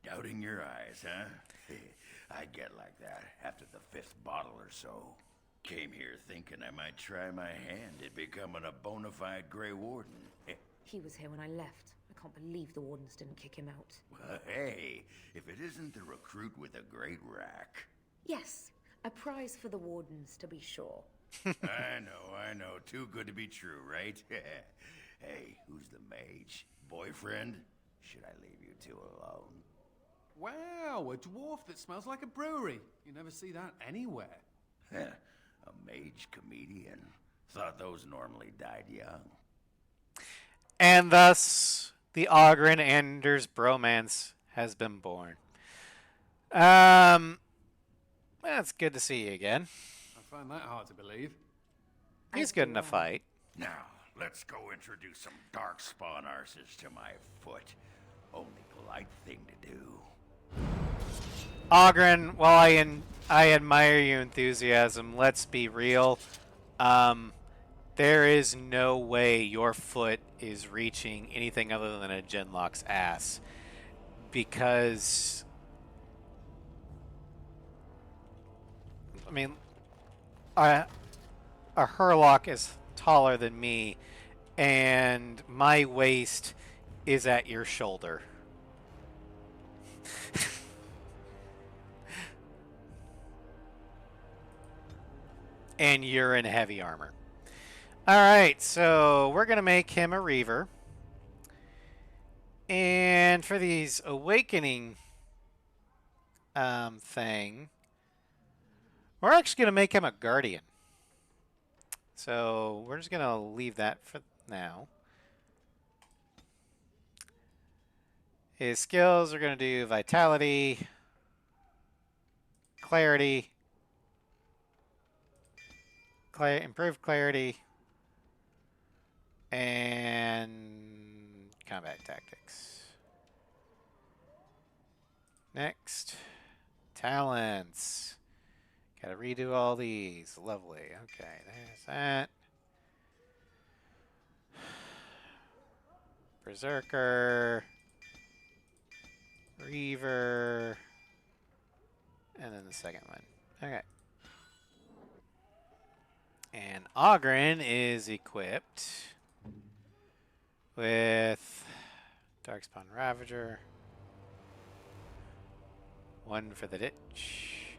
Doubting your eyes, huh? I get like that after the 5th bottle or so. Came here thinking I might try my hand at becoming a bona fide Grey Warden. He was here when I left. I can't believe the wardens didn't kick him out. Well, hey, if it isn't the recruit with a great rack. Yes, a prize for the wardens, to be sure. I know. Too good to be true, right? Hey, who's the mage? Boyfriend? Should I leave you two alone? Wow, a dwarf that smells like a brewery. You never see that anywhere. A mage comedian. Thought those normally died young. And thus, the Oghren Anders bromance has been born. It's good to see you again. I find that hard to believe. He's good in a fight. Now, let's go introduce some darkspawn arses to my foot. Only polite thing to do. Oghren, while I admire your enthusiasm, let's be real. There is no way your foot is reaching anything other than a Genlock's ass. Because, I mean, a Herlock is taller than me, and my waist is at your shoulder. And you're in heavy armor. Alright, so we're going to make him a Reaver. And for these Awakening thing, we're actually going to make him a Guardian. So we're just going to leave that for now. His skills are going to do Vitality, Clarity, improved Clarity, and Combat Tactics. Next, Talents. Gotta redo all these. Lovely. Okay, there's that. Berserker. Reaver. And then the second one. Okay. And Oghren is equipped with Darkspawn Ravager. One for the ditch.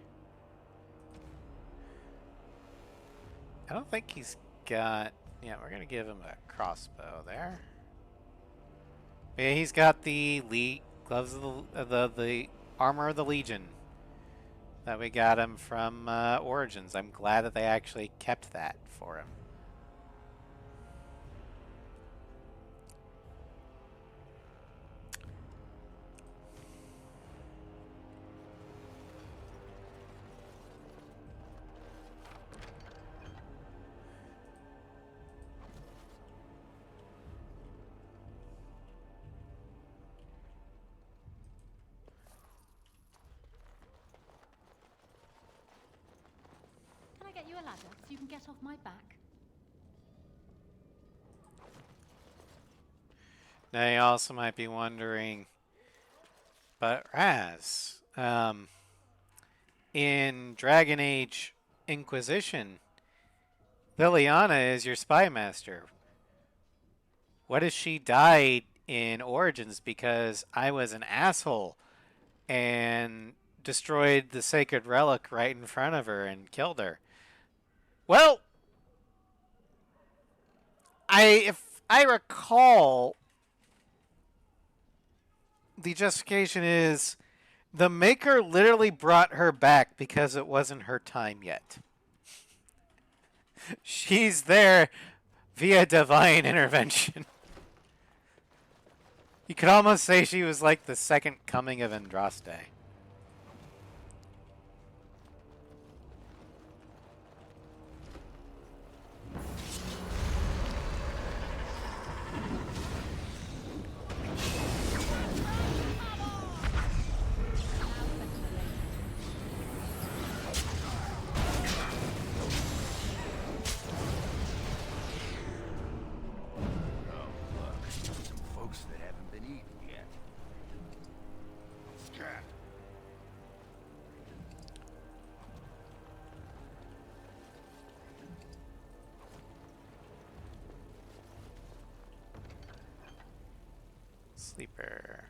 I don't think he's got... Yeah, we're going to give him a crossbow there. Yeah, he's got the gloves of the armor of the Legion that we got him from Origins. I'm glad that they actually kept that for him. Can I get you a ladder so you can get off my back? Now you also might be wondering, but Raz, in Dragon Age Inquisition, Liliana is your spy master. What if she died in Origins because I was an asshole and destroyed the sacred relic right in front of her and killed her? Well, if I recall, the justification is the Maker literally brought her back because it wasn't her time yet. She's there via divine intervention. You could almost say she was like the second coming of Andraste. Some folks that haven't been eaten yet. Scat. Sleeper.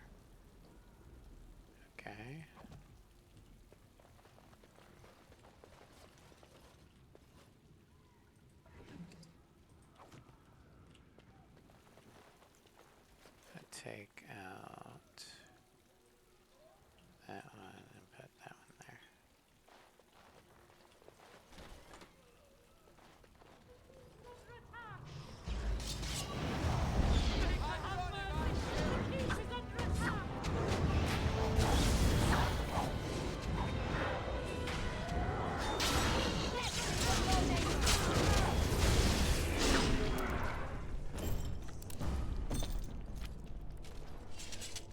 Okay. Take out that one and put that one there.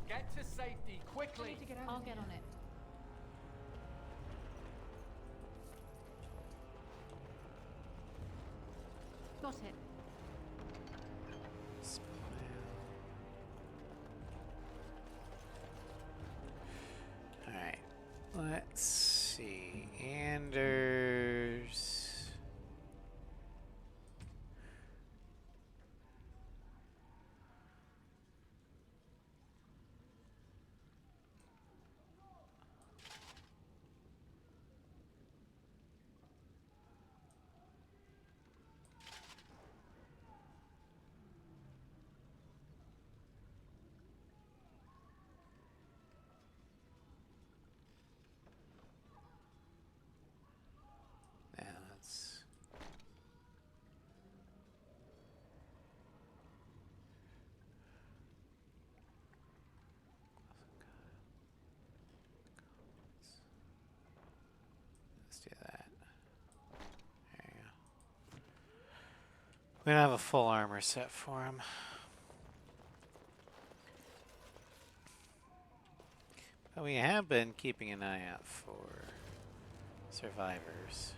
Get to safety, quickly! I'll get on it. Got it. Alright, let's see. Anders. Yeah, that's let's do that. There you go. We don't have a full armor set for him. But we have been keeping an eye out for survivors.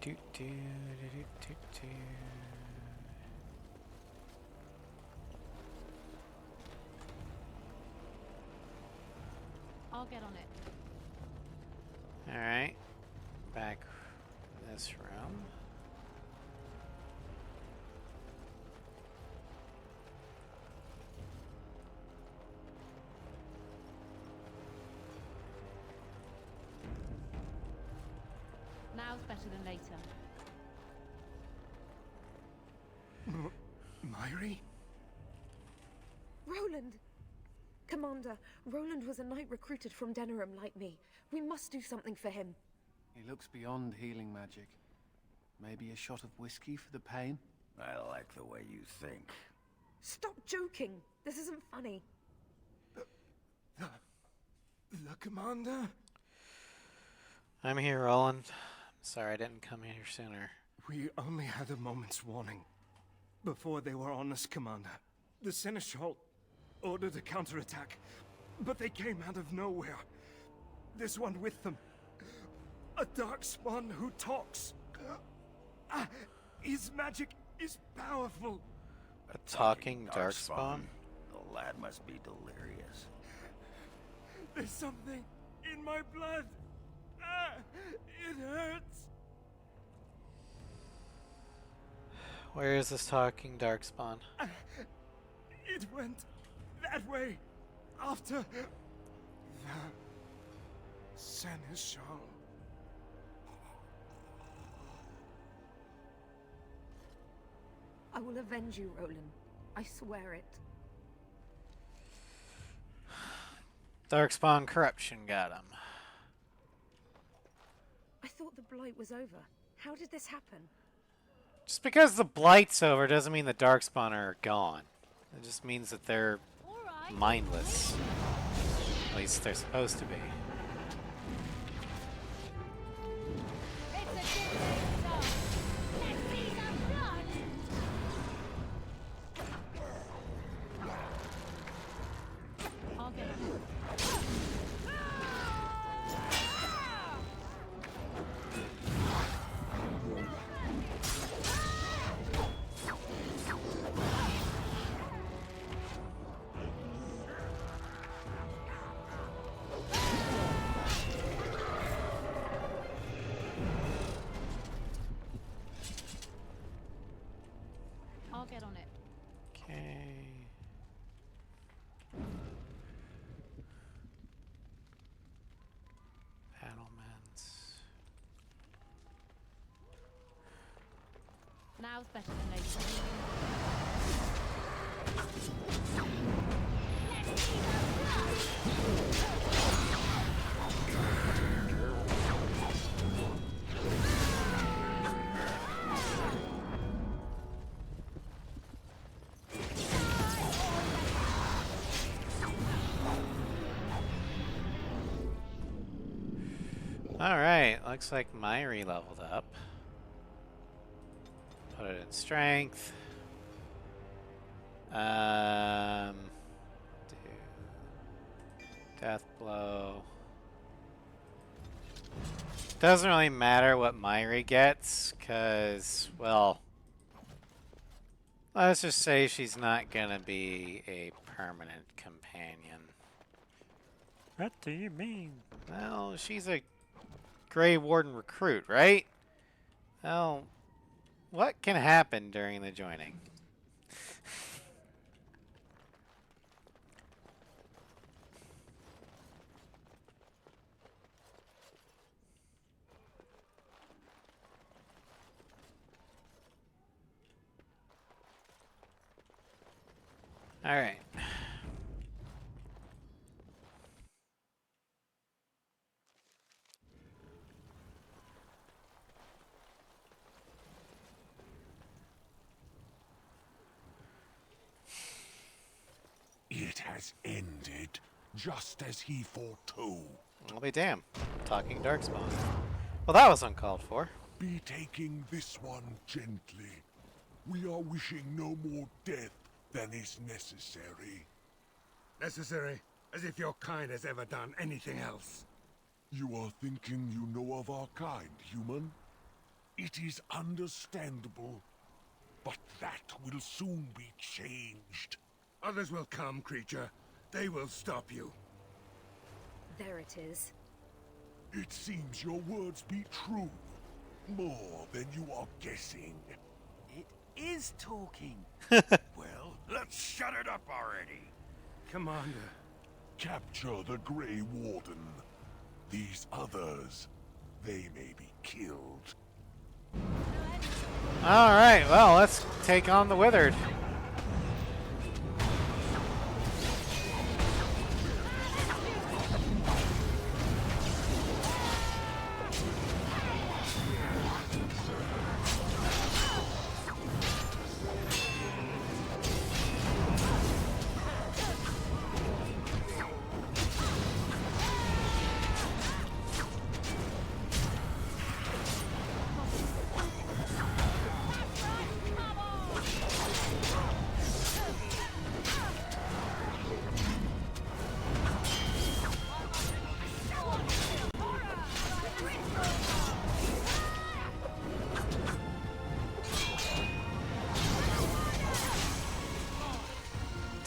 Do, do, do, do, do, do. I'll get on it. Alright, back in this room. Now's better than later. Myri? Roland! Commander, Roland was a knight recruited from Denerim like me. We must do something for him. He looks beyond healing magic. Maybe a shot of whiskey for the pain? I like the way you think. Stop joking! This isn't funny. The commander? I'm here, Roland. Sorry I didn't come here sooner. We only had a moment's warning. Before they were on us, Commander. The Seneschal ordered a counterattack, but they came out of nowhere. This one with them. A darkspawn who talks. His magic is powerful. A talking darkspawn? The lad must be delirious. There's something in my blood. It hurts. Where is this talking darkspawn? It went that way after the Seneschal. I will avenge you, Roland. I swear it. Darkspawn corruption got him. I thought the blight was over. How did this happen? Just because the blight's over doesn't mean the Darkspawn are gone. It just means that they're All right. mindless. At least they're supposed to be. It's a good day to start. Let's see some blood. I'll get him. I'll get on it. Okay. Battlements. Now's better than later. Let's see some blood. Alright, looks like Myri leveled up. Put it in strength. Do death blow. Doesn't really matter what Myri gets, because, well, let's just say she's not gonna be a permanent companion. What do you mean? Well, she's a Grey Warden recruit, right? Well, what can happen during the joining? All right. It has ended, just as he foretold. I'll be damned. Talking Darkspawn. Well, that was uncalled for. Be taking this one gently. We are wishing no more death than is necessary. Necessary? As if your kind has ever done anything else. You are thinking you know of our kind, human? It is understandable, but that will soon be changed. Others will come, creature. They will stop you. There it is. It seems your words be true. More than you are guessing. It is talking. Well, let's shut it up already. Commander. Capture the Grey Warden. These others, they may be killed. All right. Well, let's take on the Withered.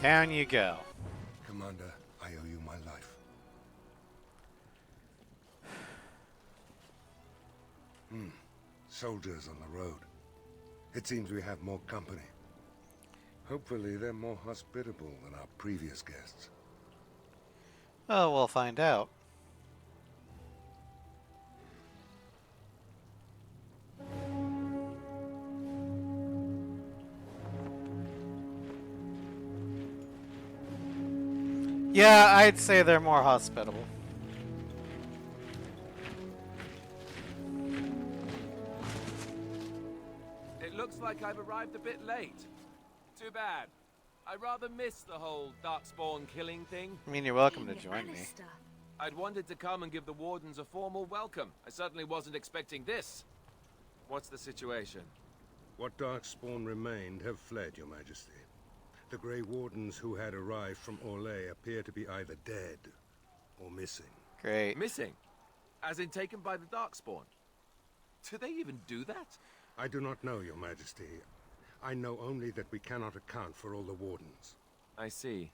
Down you go. Commander, I owe you my life. Soldiers on the road. It seems we have more company. Hopefully they're more hospitable than our previous guests. Oh, we'll find out. Yeah, I'd say they're more hospitable. It looks like I've arrived a bit late. Too bad. I rather miss the whole darkspawn killing thing. I mean, you're welcome to King join me. Alistair. I'd wanted to come and give the wardens a formal welcome. I certainly wasn't expecting this. What's the situation? What darkspawn remained have fled, Your Majesty. The Grey Wardens who had arrived from Orlais appear to be either dead or missing. Great. Missing? As in taken by the darkspawn? Do they even do that? I do not know, Your Majesty. I know only that we cannot account for all the Wardens. I see.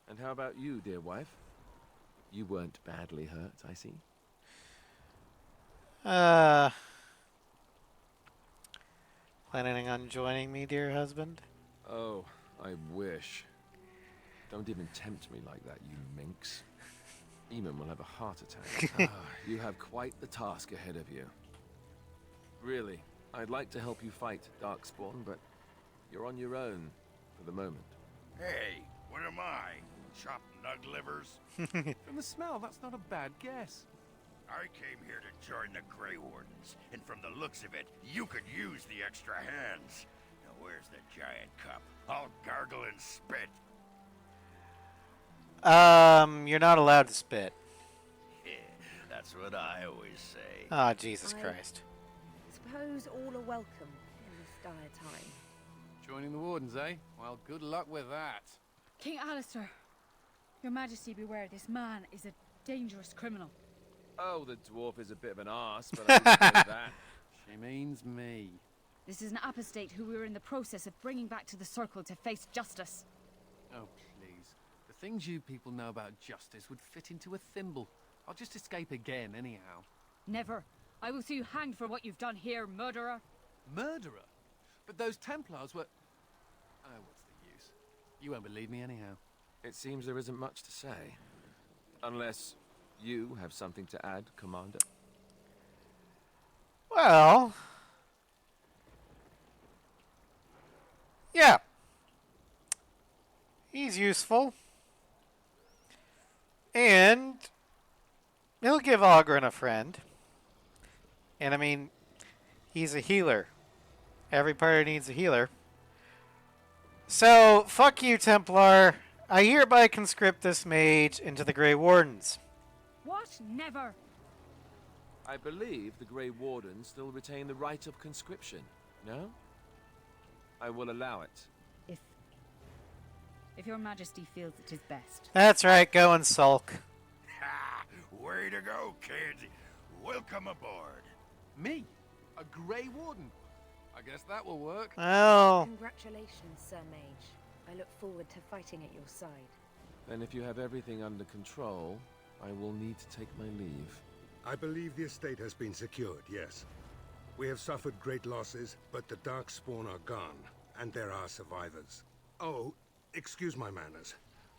And how about you, dear wife? You weren't badly hurt, I see. Planning on joining me, dear husband? Oh, I wish. Don't even tempt me like that, you minx. Eamon will have a heart attack. You have quite the task ahead of you. Really, I'd like to help you fight Darkspawn, but you're on your own for the moment. Hey, what am I? Chopped nug livers? From the smell, that's not a bad guess. I came here to join the Grey Wardens, and from the looks of it, you could use the extra hands. Now where's the giant cup? I'll gargle and spit. You're not allowed to spit. That's what I always say. Oh, Jesus Christ. Suppose all are welcome in this dire time. Joining the Wardens, eh? Well, good luck with that. King Alistair, Your Majesty beware, this man is a dangerous criminal. Oh, the dwarf is a bit of an arse, but I wouldn't say that. She means me. This is an apostate who we were in the process of bringing back to the Circle to face justice. Oh, please. The things you people know about justice would fit into a thimble. I'll just escape again, anyhow. Never. I will see you hanged for what you've done here, murderer. Murderer? But those Templars were... Oh, what's the use? You won't believe me anyhow. It seems there isn't much to say. Unless you have something to add, Commander. Well... yeah. He's useful. And... he'll give Ogren a friend. And I mean, he's a healer. Every party needs a healer. So, fuck you, Templar. I hereby conscript this mage into the Grey Wardens. What? Never. I believe the Grey Wardens still retain the right of conscription, no? I will allow it. If Your Majesty feels it is best. That's right, go and sulk. Ha! Way to go, kid. Welcome aboard. Me? A Grey Warden? I guess that will work. Well, Congratulations, Sir Mage. I look forward to fighting at your side. Then if you have everything under control, I will need to take my leave. I believe the estate has been secured, yes. We have suffered great losses, but the Darkspawn are gone, and there are survivors. Oh, excuse my manners.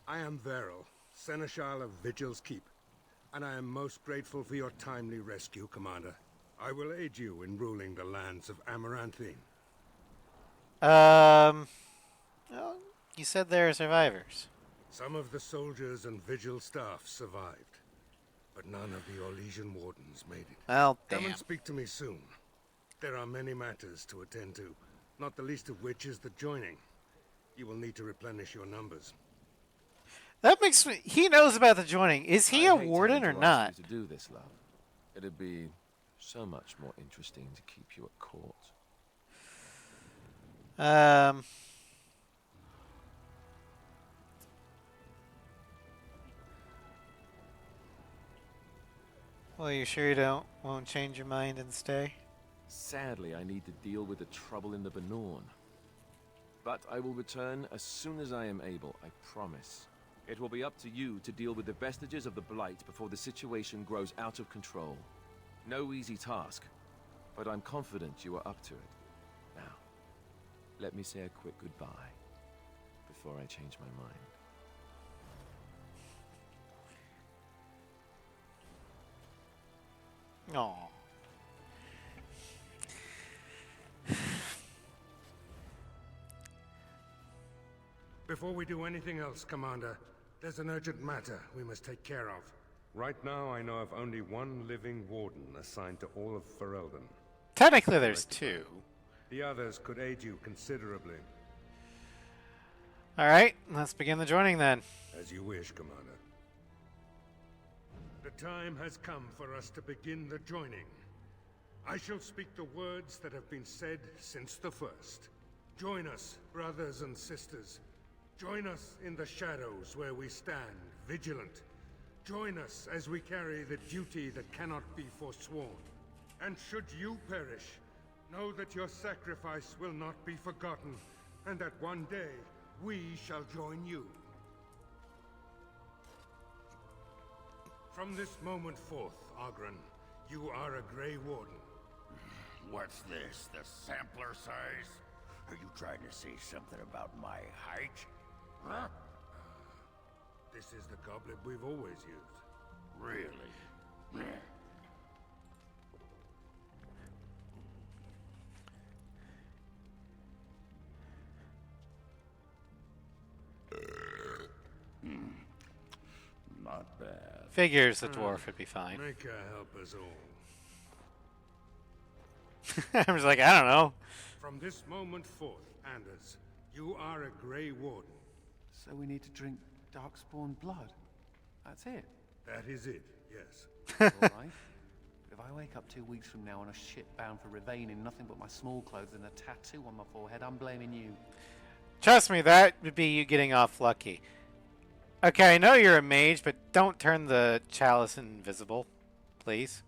I am Veril, Seneschal of Vigil's Keep, and I am most grateful for your timely rescue, Commander. I will aid you in ruling the lands of Amaranthine. well, you said there are survivors. Some of the soldiers and Vigil staff survived, but none of the Orlesian Wardens made it. Well, Come damn. and speak to me soon. There are many matters to attend to, not the least of which is the joining. You will need to replenish your numbers. That makes me... he knows about the joining. Is he a I'd hate warden having or to ask not? you to do this, love. It'd be so much more interesting to keep you at court. Well, you sure you won't change your mind and stay? Sadly, I need to deal with the trouble in the Benorn. But I will return as soon as I am able, I promise. It will be up to you to deal with the vestiges of the Blight before the situation grows out of control. No easy task, but I'm confident you are up to it. Now, let me say a quick goodbye before I change my mind. Aw. Before we do anything else, Commander, There's an urgent matter we must take care of. Right now, I know of only one living warden assigned to all of Ferelden. Technically, there's two. The others could aid you considerably. All right, let's begin the joining then. As you wish, Commander. The time has come for us to begin the joining. I shall speak the words that have been said since the first. Join us, brothers and sisters. Join us in the shadows where we stand, vigilant. Join us as we carry the duty that cannot be forsworn. And should you perish, know that your sacrifice will not be forgotten, and that one day we shall join you. From this moment forth, Oghren, you are a Grey Warden. What's this, the sampler size? Are you trying to say something about my height? Huh? This is the goblet we've always used. Really? Not bad. Figures the dwarf would be fine. Make her help us all. I was like, I don't know. From this moment forth, Anders, you are a Grey Warden. So we need to drink Darkspawn blood. That's it. That is it, yes. Alright. If I wake up 2 weeks from now on a ship bound for Rivain in nothing but my small clothes and a tattoo on my forehead, I'm blaming you. Trust me, that would be you getting off lucky. Okay, I know you're a mage, but don't turn the chalice invisible, please.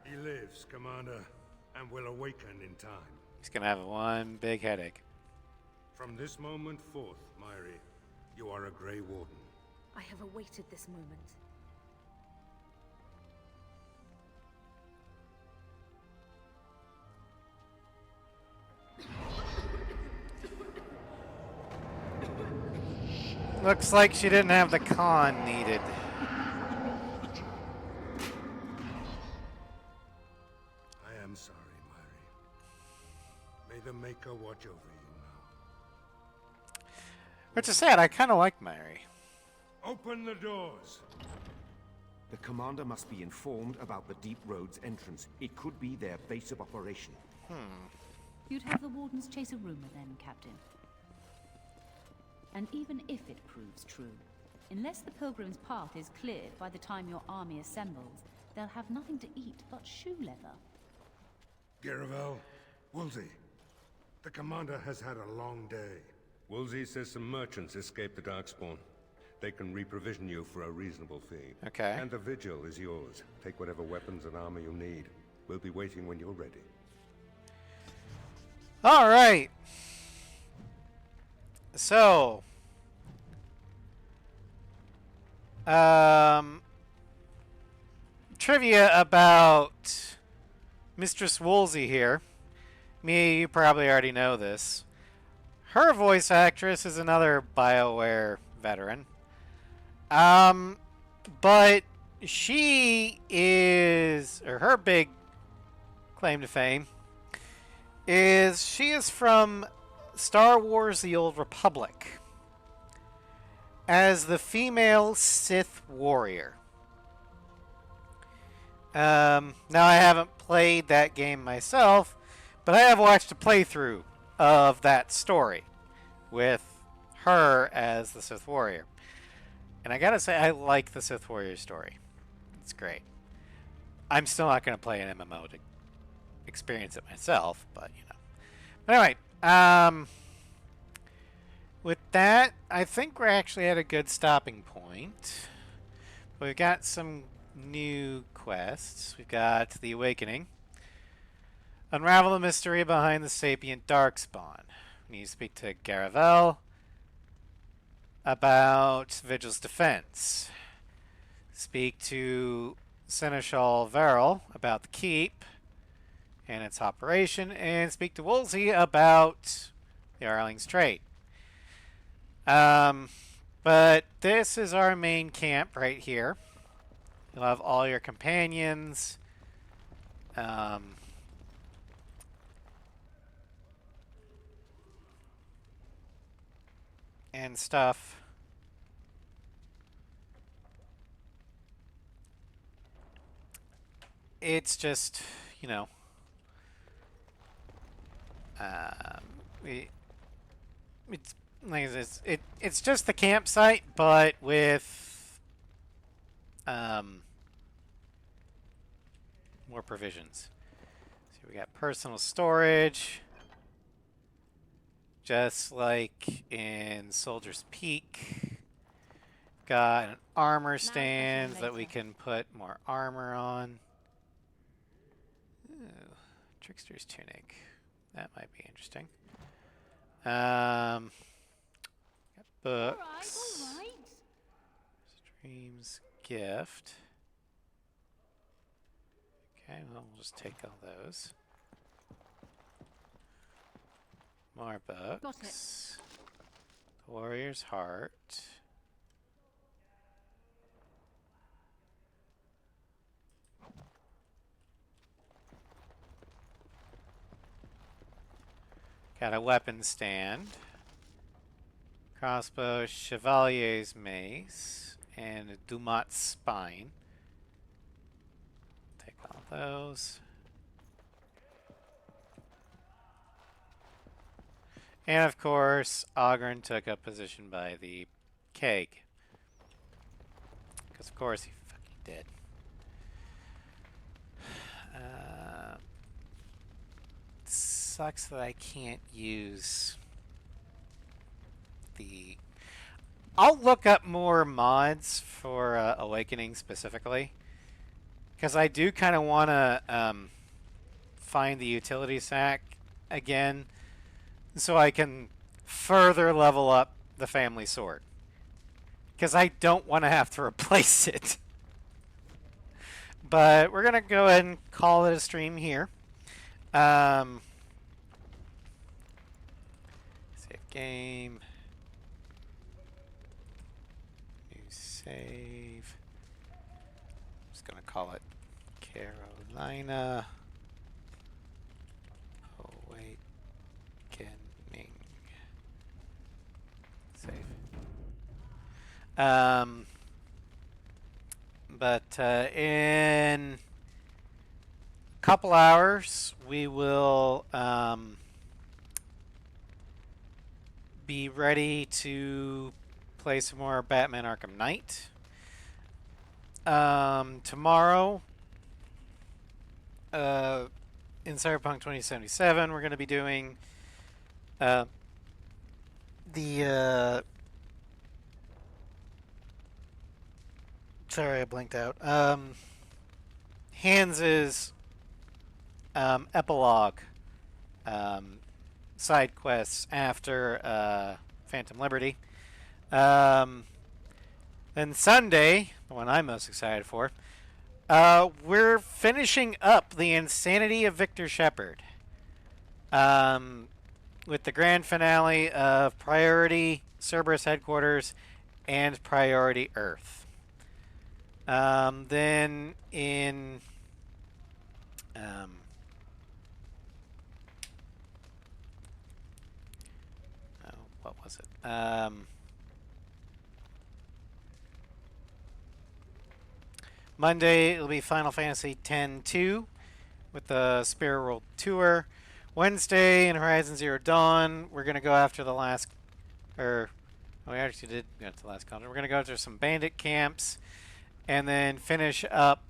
He lives, Commander, and will awaken in time. He's gonna have one big headache. From this moment forth, Myri, you are a Grey Warden. I have awaited this moment. Looks like she didn't have the con needed. I am sorry, Myri. May the Maker watch over you now. Which is sad, I kind of like Mary. Open the doors! The commander must be informed about the Deep Road's entrance. It could be their base of operation. You'd have the Wardens chase a rumor then, Captain. And even if it proves true, unless the Pilgrim's path is cleared by the time your army assembles, they'll have nothing to eat but shoe leather. Garavel, Woolsey, the commander has had a long day. Woolsey says some merchants escaped the Darkspawn. They can reprovision you for a reasonable fee. Okay. And the vigil is yours. Take whatever weapons and armor you need. We'll be waiting when you're ready. All right. So, trivia about Mistress Woolsey here. Me, you probably already know this. Her voice actress is another BioWare veteran. But she is, or her big claim to fame is she is from Star Wars The Old Republic as the female Sith warrior. Now I haven't played that game myself, but I have watched a playthrough of that story with her as the Sith warrior. And I gotta say, I like the Sith warrior story. It's great. I'm still not going to play an MMO to experience it myself, but you know. But anyway, with that, I think we're actually at a good stopping point. We've got some new quests. We've got the Awakening. Unravel the mystery behind the sapient Darkspawn. We need to speak to Garavel about Vigil's defense. Speak to Seneschal Varel about the keep and its operation, and speak to Woolsey about the Arling's Strait. But this is our main camp right here. You'll have all your companions. and stuff. It's just, you know, we it's like this. It's just the campsite, but with more provisions. So we got personal storage, just like in Soldier's Peak. Got an armor stand that we can put more armor on. Ooh, Trickster's Tunic. That might be interesting. Books. All right. Stream's gift. Okay, well, we'll just take all those. More books. The Warrior's Heart. Got a weapon stand. Crossbow, Chevalier's Mace, and a Dumat's Spine. Take all those. And of course, Ogren took up position by the keg. Because of course he fucking did. Sucks that I can't use the... I'll look up more mods for Awakening specifically. Because I do kind of want to find the utility sack again, so I can further level up the family sword. Because I don't want to have to replace it. But we're going to go ahead and call it a stream here. Save game. New save. I'm just going to call it Carolina Awakening. Save. But in a couple hours, we will be ready to play some more Batman Arkham Knight. Tomorrow, in Cyberpunk 2077, we're going to be doing sorry, I blinked out. Hans's epilogue side quests after Phantom Liberty. Then Sunday, the one I'm most excited for, we're finishing up the Insanity of Victor Shepard with the grand finale of Priority Cerberus Headquarters and Priority Earth. Then in what was it? Monday it'll be Final Fantasy X-2 with the Spirit World Tour. Wednesday in Horizon Zero Dawn, we're gonna go after the last, we actually did go to the last content. We're gonna go after some bandit camps, and then finish up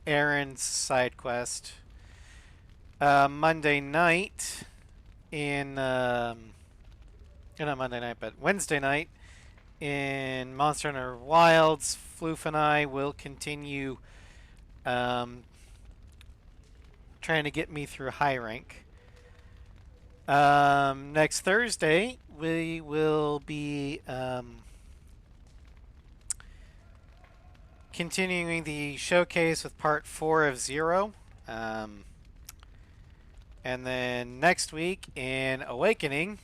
Aaron's side quest. Monday night in not Monday night, but Wednesday night in Monster Hunter Wilds, Floof and I will continue trying to get me through high rank. Next Thursday we will be continuing the showcase with part 4 of Zero. And then next week in Awakening,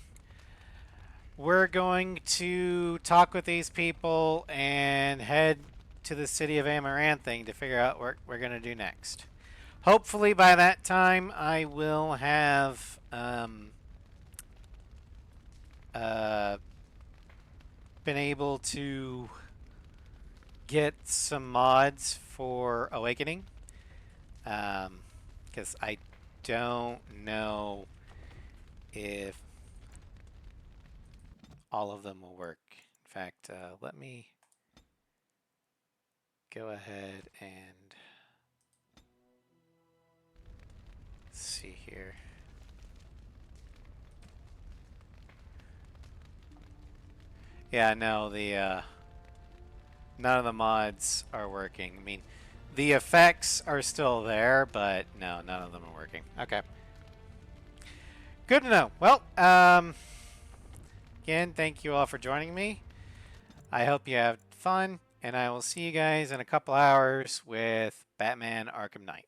we're going to talk with these people and head to the city of Amaranthine to figure out what we're going to do next. Hopefully by that time I will have been able to get some mods for Awakening, because I don't know if all of them will work. In fact, let me go ahead and see here. Yeah, no, the none of the mods are working. I mean, the effects are still there, but no, none of them are working. Okay. Good to know. Well, again, thank you all for joining me. I hope you have fun, and I will see you guys in a couple hours with Batman Arkham Knight.